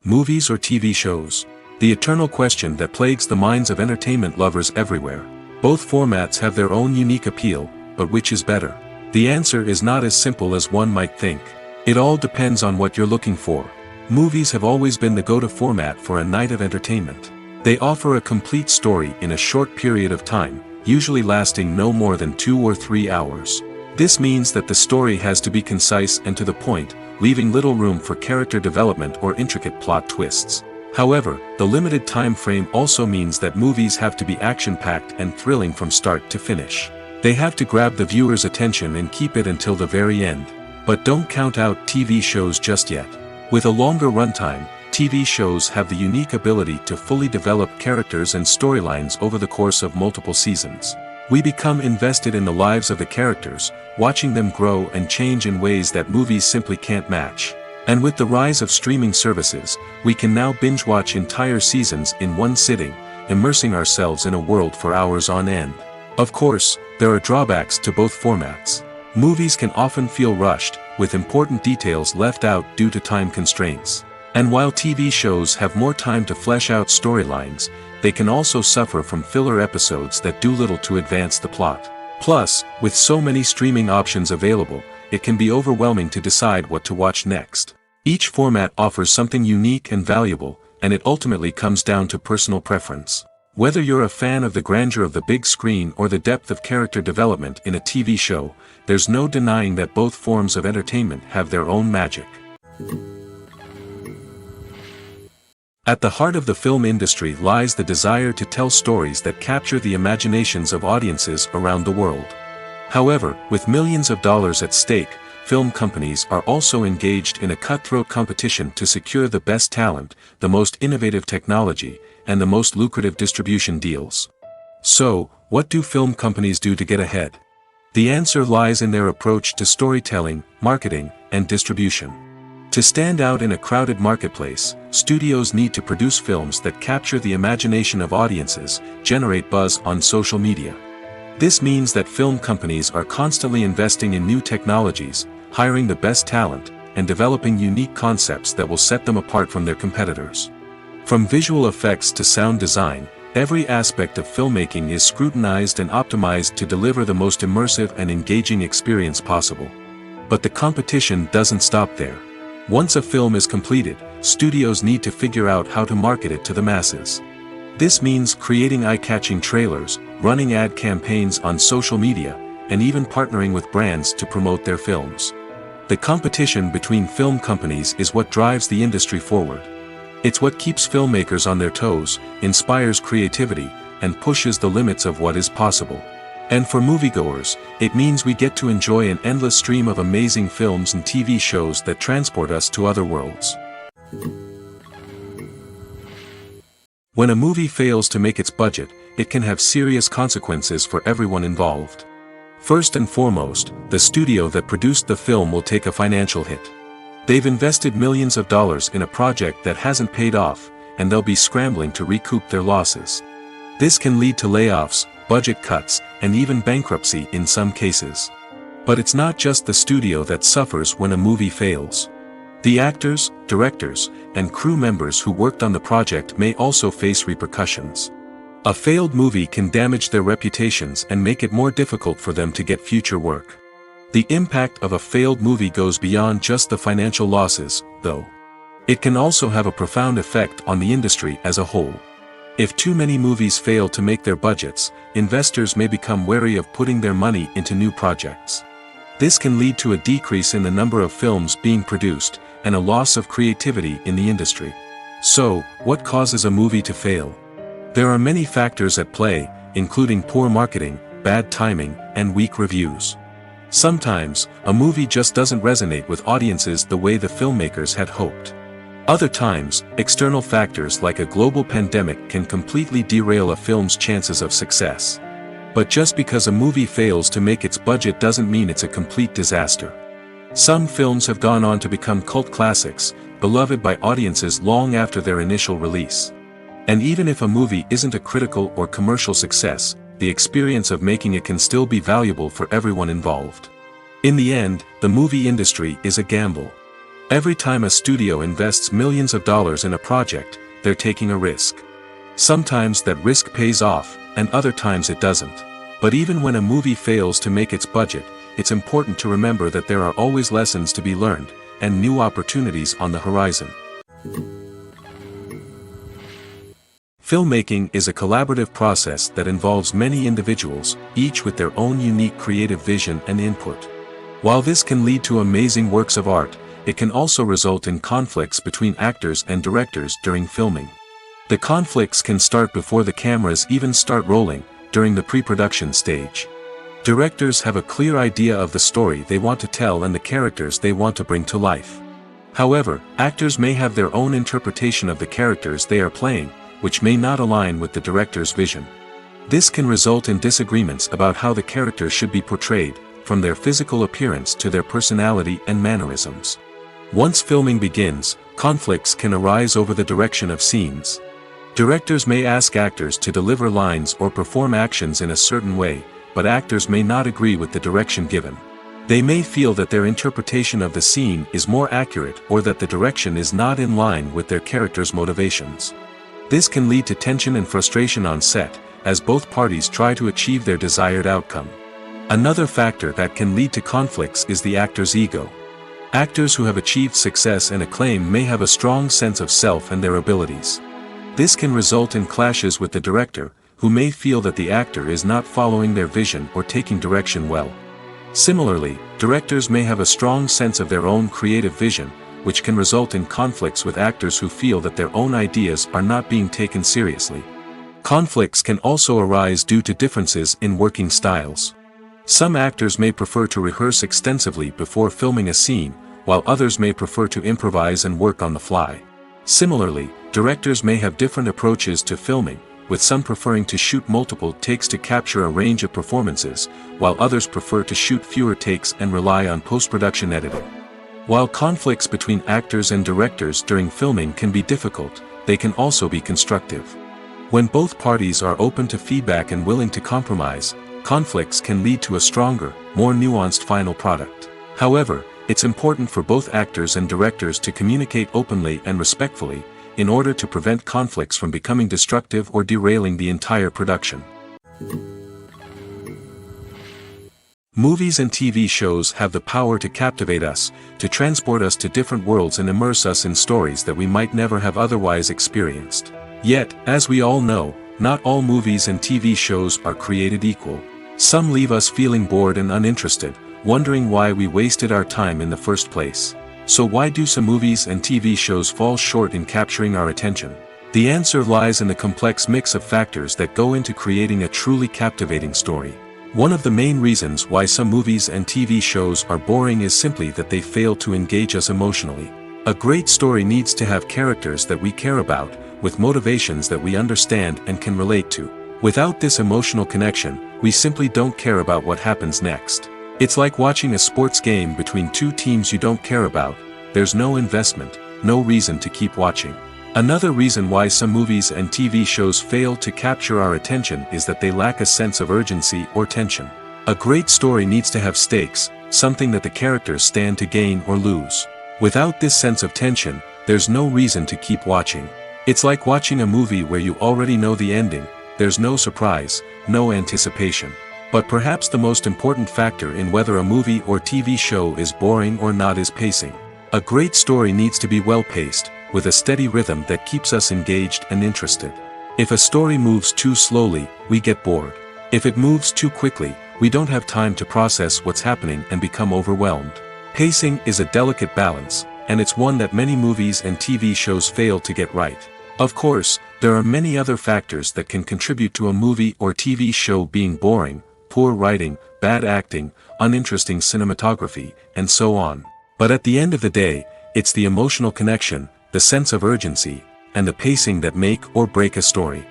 S1: Movies or TV shows? The eternal question that plagues the minds of entertainment lovers everywhere. Both formats have their own unique appeal, but which is better? The answer is not as simple as one might think. It all depends on what you're looking for. Movies have always been the go-to format for a night of entertainment. They offer a complete story in a short period of time, usually lasting no more than 2 or 3 hours. This means that the story has to be concise and to the point, leaving little room for character development or intricate plot twists. However, the limited time frame also means that movies have to be action-packed and thrilling from start to finish. They have to grab the viewer's attention and keep it until the very end. But don't count out TV shows just yet. With a longer runtime, TV shows have the unique ability to fully develop characters and storylines over the course of multiple seasons. We become invested in the lives of the characters, watching them grow and change in ways that movies simply can't match. And with the rise of streaming services, we can now binge-watch entire seasons in one sitting, immersing ourselves in a world for hours on end. Of course, there are drawbacks to both formats. Movies can often feel rushed, with important details left out due to time constraints. And while TV shows have more time to flesh out storylines, they can also suffer from filler episodes that do little to advance the plot. Plus, with so many streaming options available, it can be overwhelming to decide what to watch next. Each format offers something unique and valuable, and it ultimately comes down to personal preference. Whether you're a fan of the grandeur of the big screen or the depth of character development in a TV show, there's no denying that both forms of entertainment have their own magic. At the heart of the film industry lies the desire to tell stories that capture the imaginations of audiences around the world. However, with millions of dollars at stake, film companies are also engaged in a cutthroat competition to secure the best talent, the most innovative technology, and the most lucrative distribution deals. So, what do film companies do to get ahead? The answer lies in their approach to storytelling, marketing, and distribution. To stand out in a crowded marketplace, studios need to produce films that capture the imagination of audiences, generate buzz on social media. This means that film companies are constantly investing in new technologies, hiring the best talent, and developing unique concepts that will set them apart from their competitors. From visual effects to sound design, every aspect of filmmaking is scrutinized and optimized to deliver the most immersive and engaging experience possible. But the competition doesn't stop there. Once a film is completed, studios need to figure out how to market it to the masses. This means creating eye-catching trailers, running ad campaigns on social media, and even partnering with brands to promote their films. The competition between film companies is what drives the industry forward. It's what keeps filmmakers on their toes, inspires creativity, and pushes the limits of what is possible. And for moviegoers, it means we get to enjoy an endless stream of amazing films and TV shows that transport us to other worlds. When a movie fails to make its budget, it can have serious consequences for everyone involved. First and foremost, the studio that produced the film will take a financial hit. They've invested millions of dollars in a project that hasn't paid off, and they'll be scrambling to recoup their losses. This can lead to layoffs, budget cuts, and even bankruptcy in some cases. But it's not just the studio that suffers when a movie fails. The actors, directors, and crew members who worked on the project may also face repercussions. A failed movie can damage their reputations and make it more difficult for them to get future work. The impact of a failed movie goes beyond just the financial losses, though. It can also have a profound effect on the industry as a whole. If too many movies fail to make their budgets, investors may become wary of putting their money into new projects. This can lead to a decrease in the number of films being produced, and a loss of creativity in the industry. So, what causes a movie to fail? There are many factors at play, including poor marketing, bad timing, and weak reviews. Sometimes, a movie just doesn't resonate with audiences the way the filmmakers had hoped. Other times, external factors like a global pandemic can completely derail a film's chances of success. But just because a movie fails to make its budget doesn't mean it's a complete disaster. Some films have gone on to become cult classics, beloved by audiences long after their initial release. And even if a movie isn't a critical or commercial success, the experience of making it can still be valuable for everyone involved. In the end, the movie industry is a gamble. Every time a studio invests millions of dollars in a project, they're taking a risk. Sometimes that risk pays off, and other times it doesn't. But even when a movie fails to make its budget, it's important to remember that there are always lessons to be learned, and new opportunities on the horizon. Filmmaking is a collaborative process that involves many individuals, each with their own unique creative vision and input. While this can lead to amazing works of art, it can also result in conflicts between actors and directors during filming. The conflicts can start before the cameras even start rolling, during the pre-production stage. Directors have a clear idea of the story they want to tell and the characters they want to bring to life. However, actors may have their own interpretation of the characters they are playing, which may not align with the director's vision. This can result in disagreements about how the characters should be portrayed, from their physical appearance to their personality and mannerisms. Once filming begins, conflicts can arise over the direction of scenes. Directors may ask actors to deliver lines or perform actions in a certain way, but actors may not agree with the direction given. They may feel that their interpretation of the scene is more accurate or that the direction is not in line with their character's motivations. This can lead to tension and frustration on set, as both parties try to achieve their desired outcome. Another factor that can lead to conflicts is the actor's ego. Actors who have achieved success and acclaim may have a strong sense of self and their abilities. This can result in clashes with the director, who may feel that the actor is not following their vision or taking direction well. Similarly, directors may have a strong sense of their own creative vision, which can result in conflicts with actors who feel that their own ideas are not being taken seriously. Conflicts can also arise due to differences in working styles. Some actors may prefer to rehearse extensively before filming a scene, while others may prefer to improvise and work on the fly. Similarly, directors may have different approaches to filming, with some preferring to shoot multiple takes to capture a range of performances, while others prefer to shoot fewer takes and rely on post-production editing. While conflicts between actors and directors during filming can be difficult, they can also be constructive. When both parties are open to feedback and willing to compromise, conflicts can lead to a stronger, more nuanced final product. However, it's important for both actors and directors to communicate openly and respectfully, in order to prevent conflicts from becoming destructive or derailing the entire production. Movies and TV shows have the power to captivate us, to transport us to different worlds and immerse us in stories that we might never have otherwise experienced. Yet, as we all know, not all movies and TV shows are created equal. Some leave us feeling bored and uninterested, wondering why we wasted our time in the first place. So why do some movies and TV shows fall short in capturing our attention? The answer lies in the complex mix of factors that go into creating a truly captivating story. One of the main reasons why some movies and TV shows are boring is simply that they fail to engage us emotionally. A great story needs to have characters that we care about, with motivations that we understand and can relate to. Without this emotional connection, we simply don't care about what happens next. It's like watching a sports game between two teams you don't care about. There's no investment, no reason to keep watching. Another reason why some movies and TV shows fail to capture our attention is that they lack a sense of urgency or tension. A great story needs to have stakes, something that the characters stand to gain or lose. Without this sense of tension, there's no reason to keep watching. It's like watching a movie where you already know the ending. There's no surprise, no anticipation. But perhaps the most important factor in whether a movie or TV show is boring or not is pacing. A great story needs to be well-paced, with a steady rhythm that keeps us engaged and interested. If a story moves too slowly, we get bored. If it moves too quickly, we don't have time to process what's happening and become overwhelmed. Pacing is a delicate balance, and it's one that many movies and TV shows fail to get right. Of course, there are many other factors that can contribute to a movie or TV show being boring: poor writing, bad acting, uninteresting cinematography, and so on. But at the end of the day, it's the emotional connection, the sense of urgency, and the pacing that make or break a story.